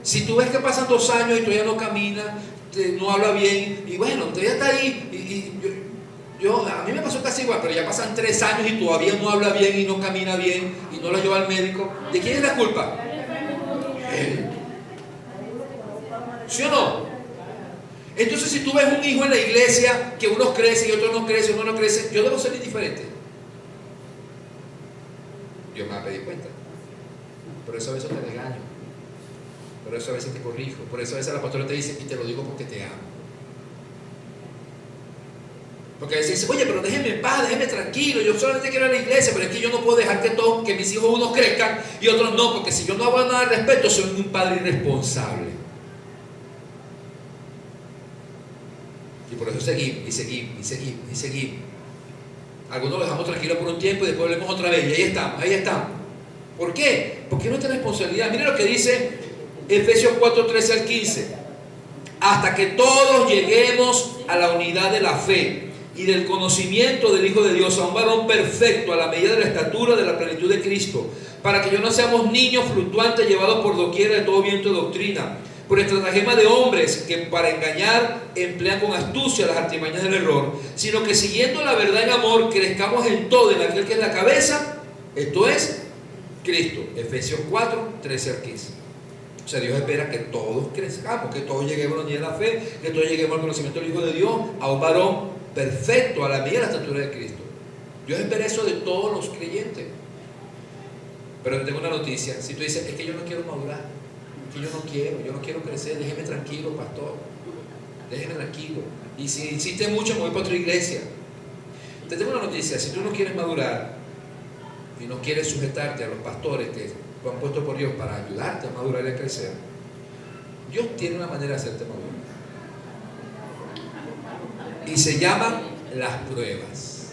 Si tú ves que pasan 2 años y todavía no camina, no habla bien, y bueno, todavía está ahí, a mí me pasó casi igual, pero ya pasan 3 años y todavía no habla bien y no camina bien y no lo lleva al médico, ¿de quién es la culpa? Él. ¿Sí o no? Entonces, si tú ves un hijo en la iglesia que unos crecen y otros no crecen, uno no crece, yo debo ser indiferente. Dios me va a pedir cuenta. Por eso a veces te regaño. Por eso a veces te corrijo. Por eso a veces la pastora te dice, y te lo digo porque te amo. Porque a veces dice, oye, pero déjeme en paz, déjeme tranquilo, yo solamente quiero ir a la iglesia, pero es que yo no puedo dejar que mis hijos unos crezcan y otros no, porque si yo no hago nada al respecto, soy un padre irresponsable. Y por eso seguimos. Algunos lo dejamos tranquilo por un tiempo y después volvemos otra vez, y ahí estamos. ¿Por qué? Porque es nuestra responsabilidad. Mira lo que dice Efesios 4, 13 al 15. Hasta que todos lleguemos a la unidad de la fe y del conocimiento del Hijo de Dios, a un varón perfecto, a la medida de la estatura de la plenitud de Cristo, para que no seamos niños fluctuantes llevados por doquiera de todo viento de doctrina, por estratagema de hombres que para engañar emplean con astucia las artimañas del error, sino que siguiendo la verdad en amor, crezcamos en todo en aquel que es la cabeza, esto es Cristo. Efesios 4, 13 al 15. O sea, Dios espera que todos crezcamos, que todos lleguemos a la unidad de la fe, que todos lleguemos al conocimiento del Hijo de Dios, a un varón perfecto, a la medida de la estatura de Cristo. Dios espera eso de todos los creyentes. Pero te tengo una noticia. Si tú dices, es que yo no quiero madurar, que yo no quiero crecer, déjeme tranquilo, pastor, déjeme tranquilo. Y si insiste mucho, me voy para otra iglesia. Te tengo una noticia. Si tú no quieres madurar y no quieres sujetarte a los pastores que lo han puesto por Dios para ayudarte a madurar y a crecer, Dios tiene una manera de hacerte madurar y se llaman las pruebas.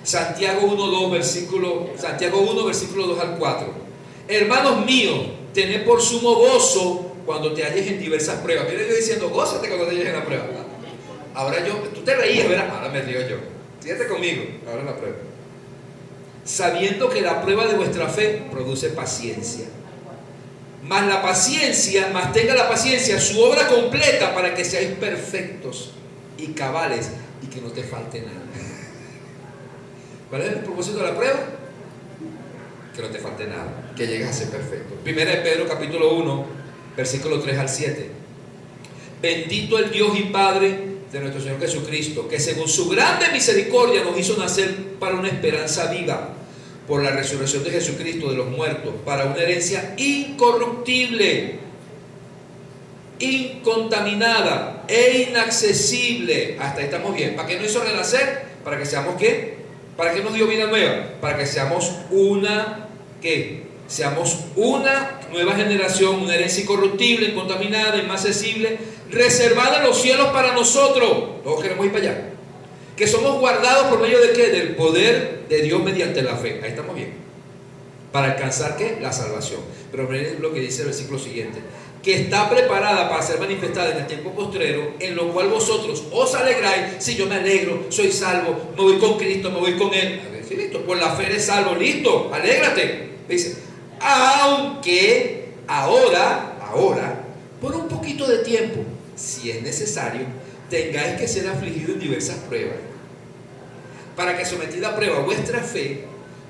Santiago 1, versículo 2 al 4. Hermanos míos, tened por sumo gozo cuando te halles en diversas pruebas. Mira yo diciendo, gózate cuando te halles en la prueba. Ahora tú te reías, ¿verdad? Ahora me río yo. Fíjate conmigo, ahora la prueba. Sabiendo que la prueba de vuestra fe produce paciencia. Más tenga la paciencia su obra completa para que seáis perfectos y cabales y que no te falte nada. ¿Cuál es el propósito de la prueba? Que no te falte nada, que llegues a ser perfecto. Primera de Pedro capítulo 1, versículo 3 al 7. Bendito el Dios y Padre de nuestro Señor Jesucristo, que según su grande misericordia nos hizo nacer para una esperanza viva, por la resurrección de Jesucristo de los muertos, para una herencia incorruptible, incontaminada e inaccesible. Hasta ahí estamos bien. ¿Para qué nos hizo renacer? ¿Para que seamos qué? ¿Para qué nos dio vida nueva? Para que seamos seamos una nueva generación, una herencia incorruptible, incontaminada, inaccesible, reservada en los cielos para nosotros. Todos queremos ir para allá. Que somos guardados por medio de ¿qué? Del poder de Dios mediante la fe. Ahí estamos bien. Para alcanzar ¿qué? La salvación. Pero miren lo que dice el versículo siguiente. Que está preparada para ser manifestada en el tiempo postrero, en lo cual vosotros os alegráis. Si yo me alegro, soy salvo, me voy con Cristo, me voy con Él. A ver, sí, listo, por la fe eres salvo, listo, alégrate. Dice, aunque ahora, por un poquito de tiempo, si es necesario, tengáis que ser afligidos en diversas pruebas, para que sometida a prueba vuestra fe,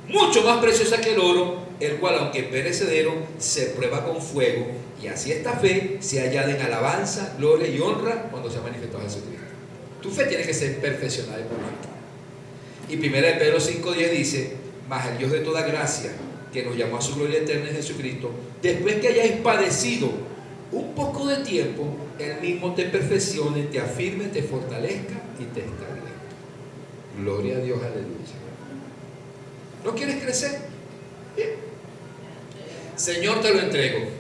mucho más preciosa que el oro, el cual aunque perecedero, se prueba con fuego, y así esta fe se hallada en alabanza, gloria y honra cuando se ha manifestado Jesucristo. Tu fe tiene que ser perfeccionada y purificada. Y 1 Pedro 5:10 dice: mas el Dios de toda gracia, que nos llamó a su gloria eterna en Jesucristo, después que hayáis padecido un poco de tiempo, Él mismo te perfeccione, te afirme, te fortalezca y te establezca. Gloria a Dios, aleluya. ¿No quieres crecer? Bien. Señor, te lo entrego.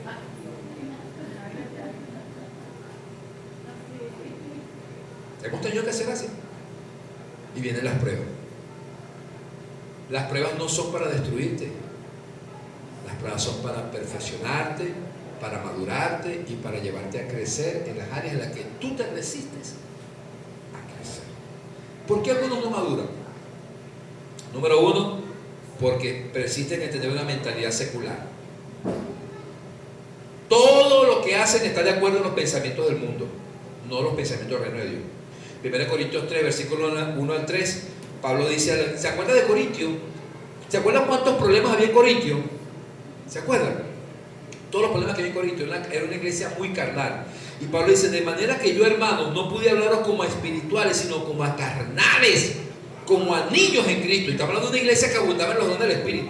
Hemos tenido que hacer así. Y vienen las pruebas. Las pruebas no son para destruirte. Las pruebas son para perfeccionarte, para madurarte y para llevarte a crecer en las áreas en las que tú te resistes a crecer. ¿Por qué algunos no maduran? Número uno, porque persisten en tener una mentalidad secular. Todo lo que hacen está de acuerdo en los pensamientos del mundo, no los pensamientos del reino de Dios. 1 Corintios 3, versículo 1 al 3, Pablo dice, ¿se acuerdan de Corintio? ¿Se acuerdan cuántos problemas había en Corintio? ¿Se acuerdan? Todos los problemas que había en Corintio. Era una iglesia muy carnal. Y Pablo dice, de manera que yo, hermanos, no pude hablaros como a espirituales, sino como a carnales, como a niños en Cristo. Y está hablando de una iglesia que abundaba en los dones del Espíritu.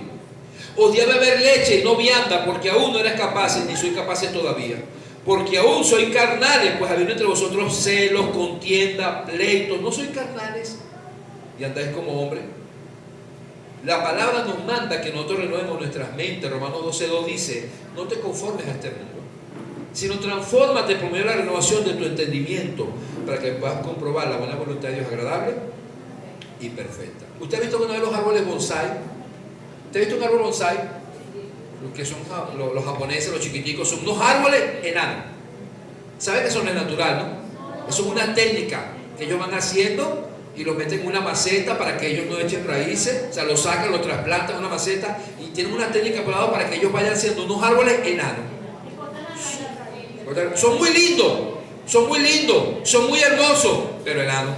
Os di a beber leche y no vianda, porque aún no eres capaces, ni soy capaces todavía. Porque aún soy carnales, pues habiendo entre vosotros celos, contienda, pleitos. ¿No sois carnales y andáis como hombres? La palabra nos manda que nosotros renovemos nuestras mentes. Romanos 12:2 dice, no te conformes a este mundo, sino transfórmate por medio de la renovación de tu entendimiento, para que puedas comprobar la buena voluntad de Dios agradable y perfecta. ¿Usted ha visto alguna vez los árboles bonsai? ¿Usted ha visto un árbol bonsai? Los que son los japoneses, los chiquiticos, son unos árboles enanos. ¿Sabe que eso no es natural, no? Eso es una técnica que ellos van haciendo y los meten en una maceta para que ellos no echen raíces. O sea, los sacan, los trasplantan en una maceta y tienen una técnica por lado para que ellos vayan siendo unos árboles enanos. Son muy lindos, son muy hermosos, pero enanos.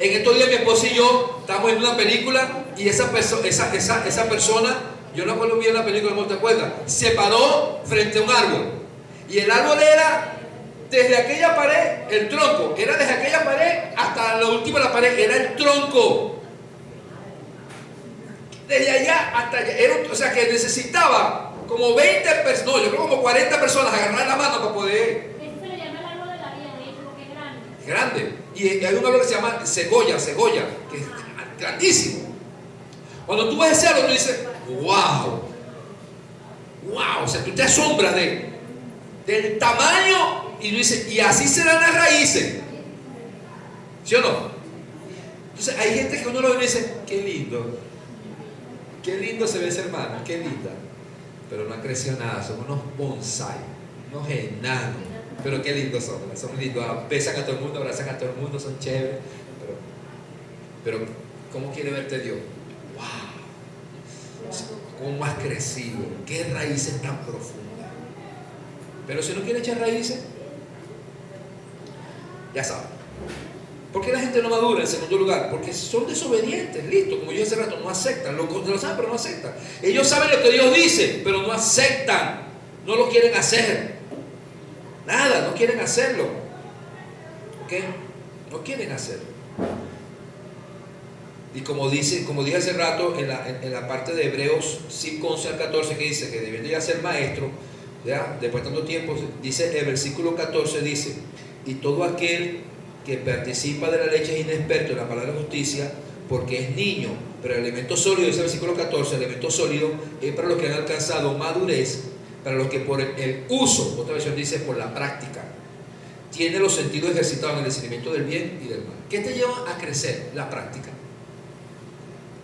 En estos días mi esposa y yo estábamos en una película y esa persona, yo no recuerdo bien la película, ¿no te acuerdas? Se paró frente a un árbol y el árbol era desde aquella pared, el tronco, era desde aquella pared hasta la última de la pared, era el tronco. Desde allá hasta allá, o sea que necesitaba como 20 personas, no, yo creo como 40 personas agarrar la mano para poder. Eso se le llama el árbol de la vida, de hecho, porque es grande. Es grande. Y hay un árbol que se llama segoya, que es grandísimo. Cuando tú ves ese árbol, tú dices, wow, o sea, tú te asombras del tamaño y tú dices, y así serán las raíces. ¿Sí o no? Entonces hay gente que uno lo ve y dice, qué lindo se ve ese hermano, qué linda. Pero no ha crecido nada, son unos bonsai, unos enanos. Pero qué lindos son lindos, besan a todo el mundo, abrazan a todo el mundo, son chéveres. Pero ¿cómo quiere verte Dios? ¡Wow! ¿Cómo has crecido? ¿Qué raíces tan profundas? Pero si no quiere echar raíces, ya saben. ¿Por qué la gente no madura? En segundo lugar, porque son desobedientes, listo, como yo hace rato, no aceptan, lo saben pero no aceptan. Ellos saben lo que Dios dice, pero no aceptan, no lo quieren hacer. Nada, no quieren hacerlo. ¿Ok? No quieren hacerlo. Y como dije hace rato en la parte de Hebreos 5, 11 al 14, que dice que deben ya ser maestro, ¿ya? Después de tanto tiempo, dice el versículo 14, dice, y todo aquel que participa de la leche es inexperto en la palabra de justicia, porque es niño. Pero el elemento sólido, dice el versículo 14, el elemento sólido es para los que han alcanzado madurez, para los que por el uso, otra versión dice por la práctica, tiene los sentidos ejercitados en el discernimiento del bien y del mal. ¿Qué te lleva a crecer? La práctica.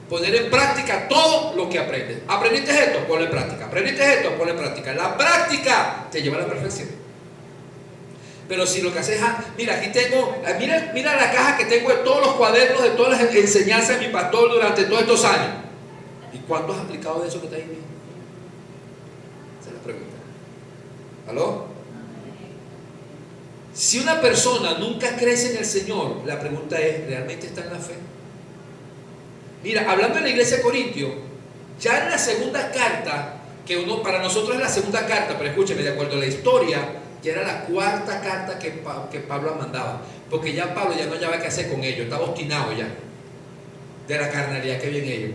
Poner en práctica todo lo que aprendes. ¿Aprendiste esto? Ponlo en práctica. ¿Aprendiste esto? Ponlo en práctica. La práctica te lleva a la perfección. Pero si lo que haces es, mira, aquí tengo, mira la caja que tengo de todos los cuadernos, de todas las enseñanzas de mi pastor durante todos estos años. ¿Y cuánto has aplicado de eso que está ahí mismo? Esa es la pregunta. ¿Aló? Si una persona nunca crece en el Señor, la pregunta es, ¿realmente está en la fe? Mira, hablando de la iglesia de Corintio, ya en la segunda carta, que para nosotros es la segunda carta, pero escúcheme, de acuerdo a la historia, Ya era la cuarta carta que Pablo mandaba, porque ya Pablo ya no hallaba qué hacer con ellos, estaba obstinado ya de la carnalidad que había en ellos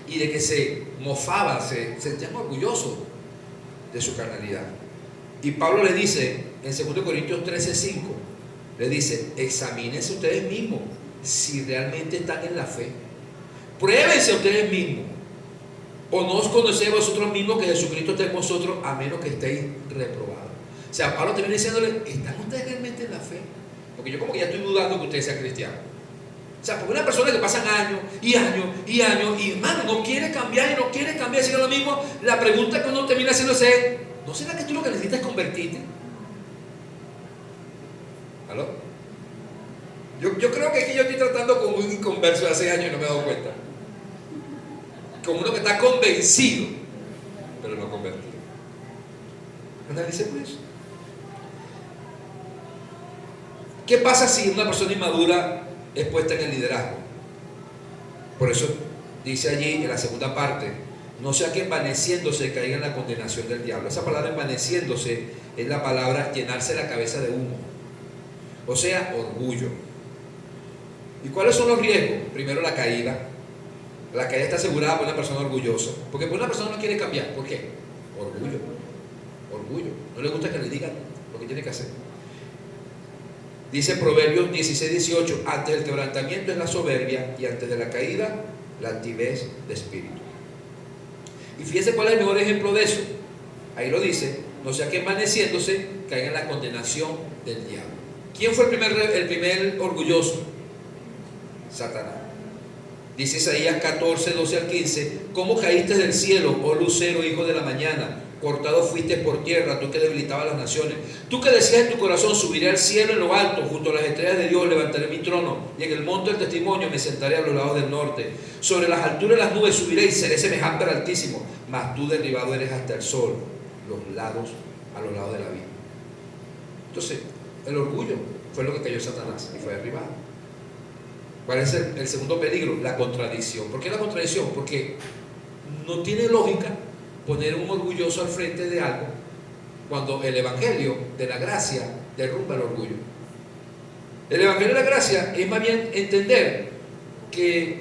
y de que se mofaban, se sentían orgullosos de su carnalidad. Y Pablo le dice en 2 Corintios 13:5, le dice: examínense ustedes mismos si realmente están en la fe, pruébense ustedes mismos, o no os conocéis vosotros mismos que Jesucristo está en vosotros, a menos que estéis reprobados. O sea, Pablo termina diciéndole: ¿están ustedes realmente en la fe? Porque yo como que ya estoy dudando que ustedes sean cristianos. O sea, porque una persona que pasan años y años y años y hermano no quiere cambiar y no quiere cambiar, sigue lo mismo, la pregunta que uno termina haciéndose es: ¿no será que tú lo que necesitas es convertirte? ¿Aló? Yo creo que aquí yo estoy tratando con un inconverso de hace años y no me he dado cuenta. Como uno que está convencido, pero no convertido. Analicemos eso. ¿Qué pasa si una persona inmadura es puesta en el liderazgo? Por eso dice allí en la segunda parte: no sea que envaneciéndose caiga en la condenación del diablo. Esa palabra envaneciéndose es la palabra llenarse la cabeza de humo, o sea, orgullo. ¿Y cuáles son los riesgos? Primero, la caída. La caída está asegurada por una persona orgullosa, porque una persona no quiere cambiar. ¿Por qué? Orgullo. No le gusta que le digan lo que tiene que hacer. Dice Proverbios 16:18: antes del quebrantamiento es la soberbia, y antes de la caída la altivez de espíritu. Y fíjese cuál es el mejor ejemplo de eso. Ahí lo dice: no sea que envaneciéndose caiga en la condenación del diablo. ¿Quién fue el primer orgulloso? Satanás. Dice Isaías 14:12-15: ¿cómo caíste del cielo, oh lucero, hijo de la mañana? Cortado fuiste por tierra, tú que debilitabas las naciones. Tú que decías en tu corazón: subiré al cielo en lo alto, junto a las estrellas de Dios levantaré mi trono, y en el monte del testimonio me sentaré a los lados del norte. Sobre las alturas de las nubes subiré y seré semejante al Altísimo. Mas tú derribado eres hasta el sol, a los lados de la vida. Entonces, el orgullo fue lo que cayó Satanás y fue derribado. ¿Cuál es el segundo peligro? La contradicción. ¿Por qué la contradicción? Porque no tiene lógica poner un orgulloso al frente de algo cuando el evangelio de la gracia derrumba el orgullo. El evangelio de la gracia es más bien entender que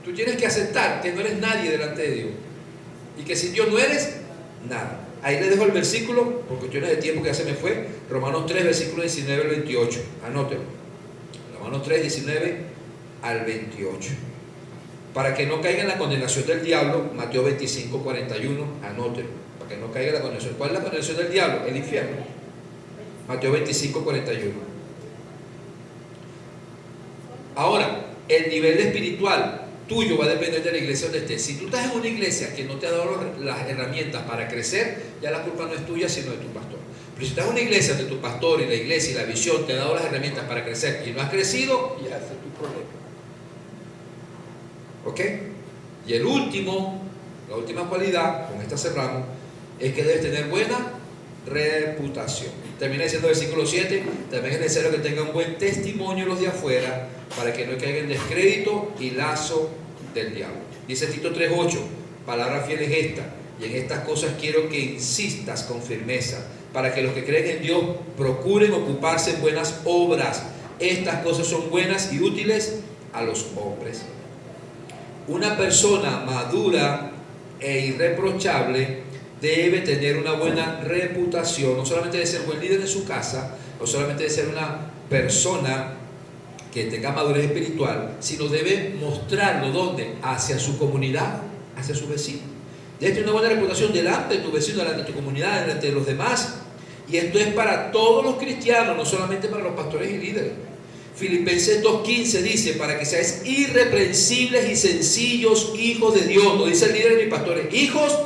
tú tienes que aceptar que no eres nadie delante de Dios y que sin Dios no eres nada. Ahí les dejo el versículo, por cuestiones de tiempo que ya se me fue. Romanos 3, versículo 19 al 28. Anótelo. Romanos 3, 19 al 28. Para que no caiga en la condenación del diablo. Mateo 25, 41. Anótelo. Para que no caiga en la condenación. ¿Cuál es la condenación del diablo? El infierno. Mateo 25, 41. Ahora, el nivel espiritual tuyo va a depender de la iglesia donde estés. Si tú estás en una iglesia que no te ha dado las herramientas para crecer, ya la culpa no es tuya, sino de tu pastor. Pero si estás en una iglesia donde tu pastor y la iglesia y la visión te ha dado las herramientas para crecer y no has crecido, ya ese es tu problema. ¿Ok? Y la última cualidad, con esta cerramos, es que debes tener buena reputación. Termina diciendo el versículo 7: también es necesario que tengan buen testimonio los de afuera, para que no caigan en descrédito y lazo del diablo. Dice Tito 3:8: palabra fiel es esta, y en estas cosas quiero que insistas con firmeza, para que los que creen en Dios procuren ocuparse en buenas obras. Estas cosas son buenas y útiles a los hombres. Una persona madura e irreprochable debe tener una buena reputación, no solamente de ser buen líder en su casa, no solamente de ser una persona que tenga madurez espiritual, sino debe mostrarlo ¿dónde? Hacia su comunidad, hacia su vecino. Debe tener una buena reputación delante de tu vecino, delante de tu comunidad, delante de los demás. Y esto es para todos los cristianos, no solamente para los pastores y líderes. Filipenses 2:15 dice: para que seáis irreprensibles y sencillos hijos de Dios. No dice el líder ni pastores, hijos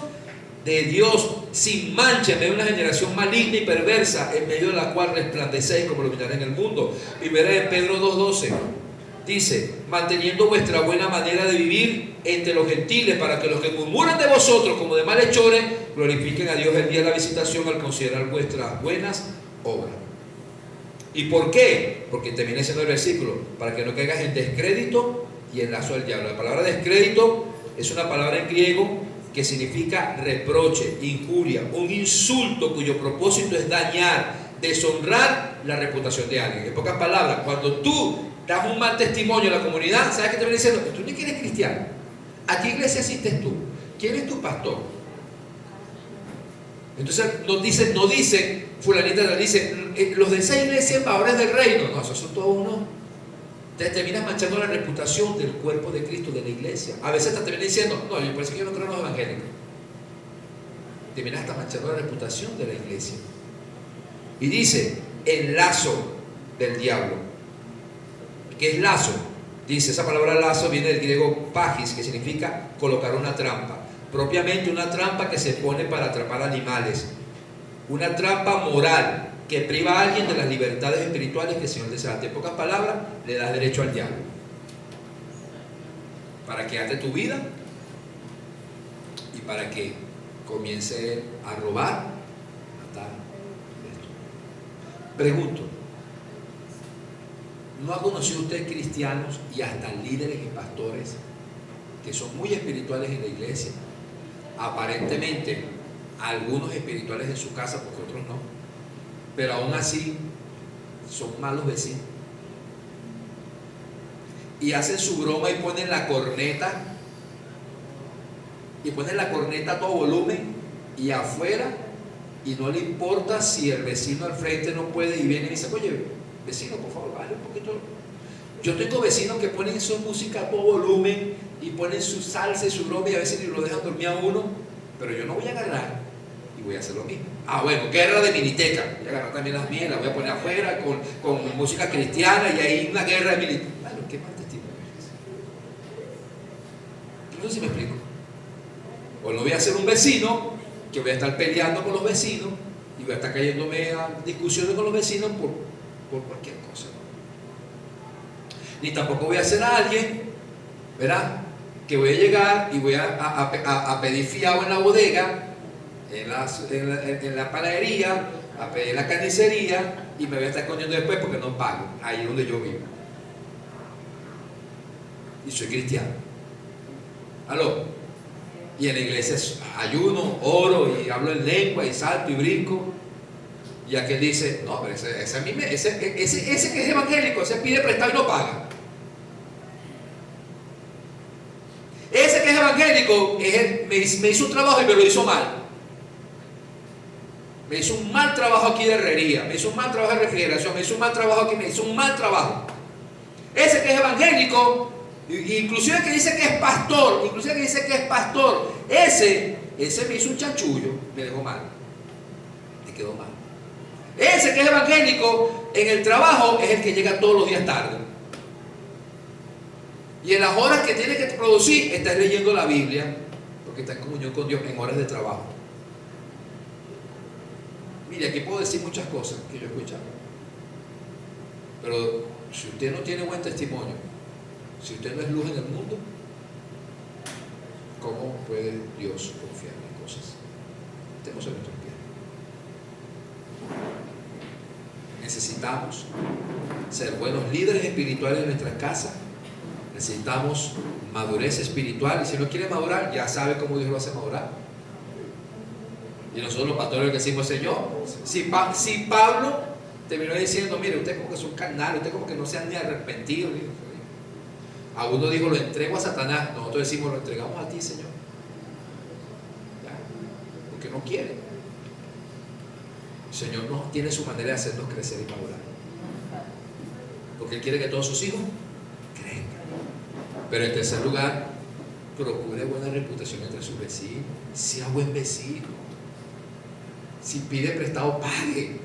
de Dios, sin mancha en medio de una generación maligna y perversa, en medio de la cual resplandecéis como luminares en el mundo. Primera de Pedro 2:12 dice: manteniendo vuestra buena manera de vivir entre los gentiles, para que los que murmuran de vosotros como de malhechores glorifiquen a Dios el día de la visitación, al considerar vuestras buenas obras. ¿Y por qué? Porque termina siendo el versículo: para que no caigas en descrédito y en lazo del diablo. La palabra descrédito es una palabra en griego que significa reproche, injuria, un insulto cuyo propósito es dañar, deshonrar la reputación de alguien. En pocas palabras, cuando tú das un mal testimonio a la comunidad, ¿sabes qué te viene diciendo? Tú ni que eres cristiano. ¿A qué iglesia asistes tú? ¿Quién es tu pastor? Entonces no dicen fulanita, dicen los de esa iglesia embajadores del reino. No, esos son todos unos. Te terminas manchando la reputación del cuerpo de Cristo, de la iglesia. A veces te terminan diciendo, no, yo parece que yo no creo en los evangélicos. Terminas hasta manchando la reputación de la iglesia. Y dice, el lazo del diablo. ¿Qué es lazo? Dice, esa palabra lazo viene del griego pagis, que significa colocar una trampa. Propiamente una trampa que se pone para atrapar animales. Una trampa moral que priva a alguien de las libertades espirituales que el Señor desea. En pocas palabras, le das derecho al diablo para que ate tu vida y para que comience a robar, matar. Pregunto, ¿no ha conocido usted cristianos y hasta líderes y pastores que son muy espirituales en la iglesia? Aparentemente, algunos espirituales en su casa, porque otros no, pero aún así son malos vecinos. Y hacen su broma y ponen la corneta, a todo volumen y afuera, y no le importa si el vecino al frente no puede y viene y dice, oye, vecino, por favor, bájale un poquito. Yo tengo vecinos que ponen su música a todo volumen y ponen su salsa y su broma y a veces ni lo dejan dormir a uno, pero yo no voy a agarrar y voy a hacer lo mismo. Ah, bueno, guerra de miniteca. Voy a agarrar también las mías, las voy a poner afuera con música cristiana y ahí una guerra de miniteca. Bueno, qué mal testimonio es. No sé si me explico. O no voy a ser un vecino que voy a estar peleando con los vecinos y voy a estar cayéndome a discusiones con los vecinos por cualquier cosa. Ni tampoco voy a ser alguien, ¿verdad?, que voy a llegar y voy a pedir fiado en la bodega, en la panadería, a pedir en la carnicería y me voy a estar escondiendo después porque no pago, ahí donde yo vivo. Y soy cristiano. ¿Aló? Y en la iglesia ayuno, oro y hablo en lengua y salto y brinco. Y aquel dice, no, pero ese que es evangélico, ese pide prestado y no paga. Ese que es evangélico me hizo un trabajo y me lo hizo mal. Me hizo un mal trabajo aquí de herrería, me hizo un mal trabajo de refrigeración, me hizo un mal trabajo aquí, me hizo un mal trabajo. Ese que es evangélico, inclusive que dice que es pastor, ese me hizo un chanchullo, me dejó mal, me quedó mal. Ese que es evangélico en el trabajo es el que llega todos los días tarde. Y en las horas que tiene que producir, está leyendo la Biblia, porque está en comunión con Dios en horas de trabajo. Mire, aquí puedo decir muchas cosas que yo he escuchado. Pero si usted no tiene buen testimonio, si usted no es luz en el mundo, ¿cómo puede Dios confiar en cosas? Estemos en nuestros pies. Necesitamos ser buenos líderes espirituales en nuestras casas. Necesitamos madurez espiritual. Y si no quiere madurar, ya sabe cómo Dios lo hace madurar. Y nosotros los pastores que decimos, Señor, si Pablo terminó diciendo, mire, usted como que son carnales, usted como que no se han ni arrepentido. A uno dijo, lo entrego a Satanás. Nosotros decimos, lo entregamos a ti, Señor. ¿Ya? Porque no quiere. El Señor no tiene su manera de hacernos crecer y madurar. Porque Él quiere que todos sus hijos crezcan. Pero en tercer lugar, procure buena reputación entre sus vecinos. Sea buen vecino. Si pide prestado, pague.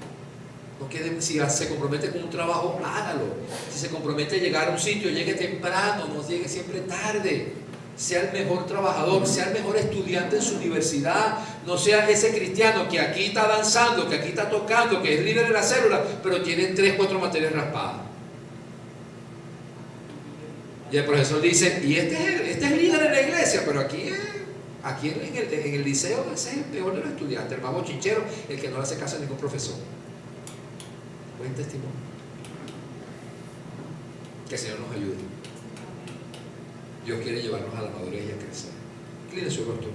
No quede, si se compromete con un trabajo, hágalo. Si se compromete a llegar a un sitio, llegue temprano, no llegue siempre tarde. Sea el mejor trabajador, sea el mejor estudiante en su universidad. No sea ese cristiano que aquí está danzando, que aquí está tocando, que es líder de la célula, pero tiene 3, 4 materias raspadas. Y el profesor dice, y este es líder en la iglesia, pero aquí en el liceo ese es el peor de los estudiantes, el más bochinchero, el que no le hace caso a ningún profesor. Buen testimonio. Que el Señor nos ayude. Dios quiere llevarnos a la madurez y a crecer. Incline su rostro.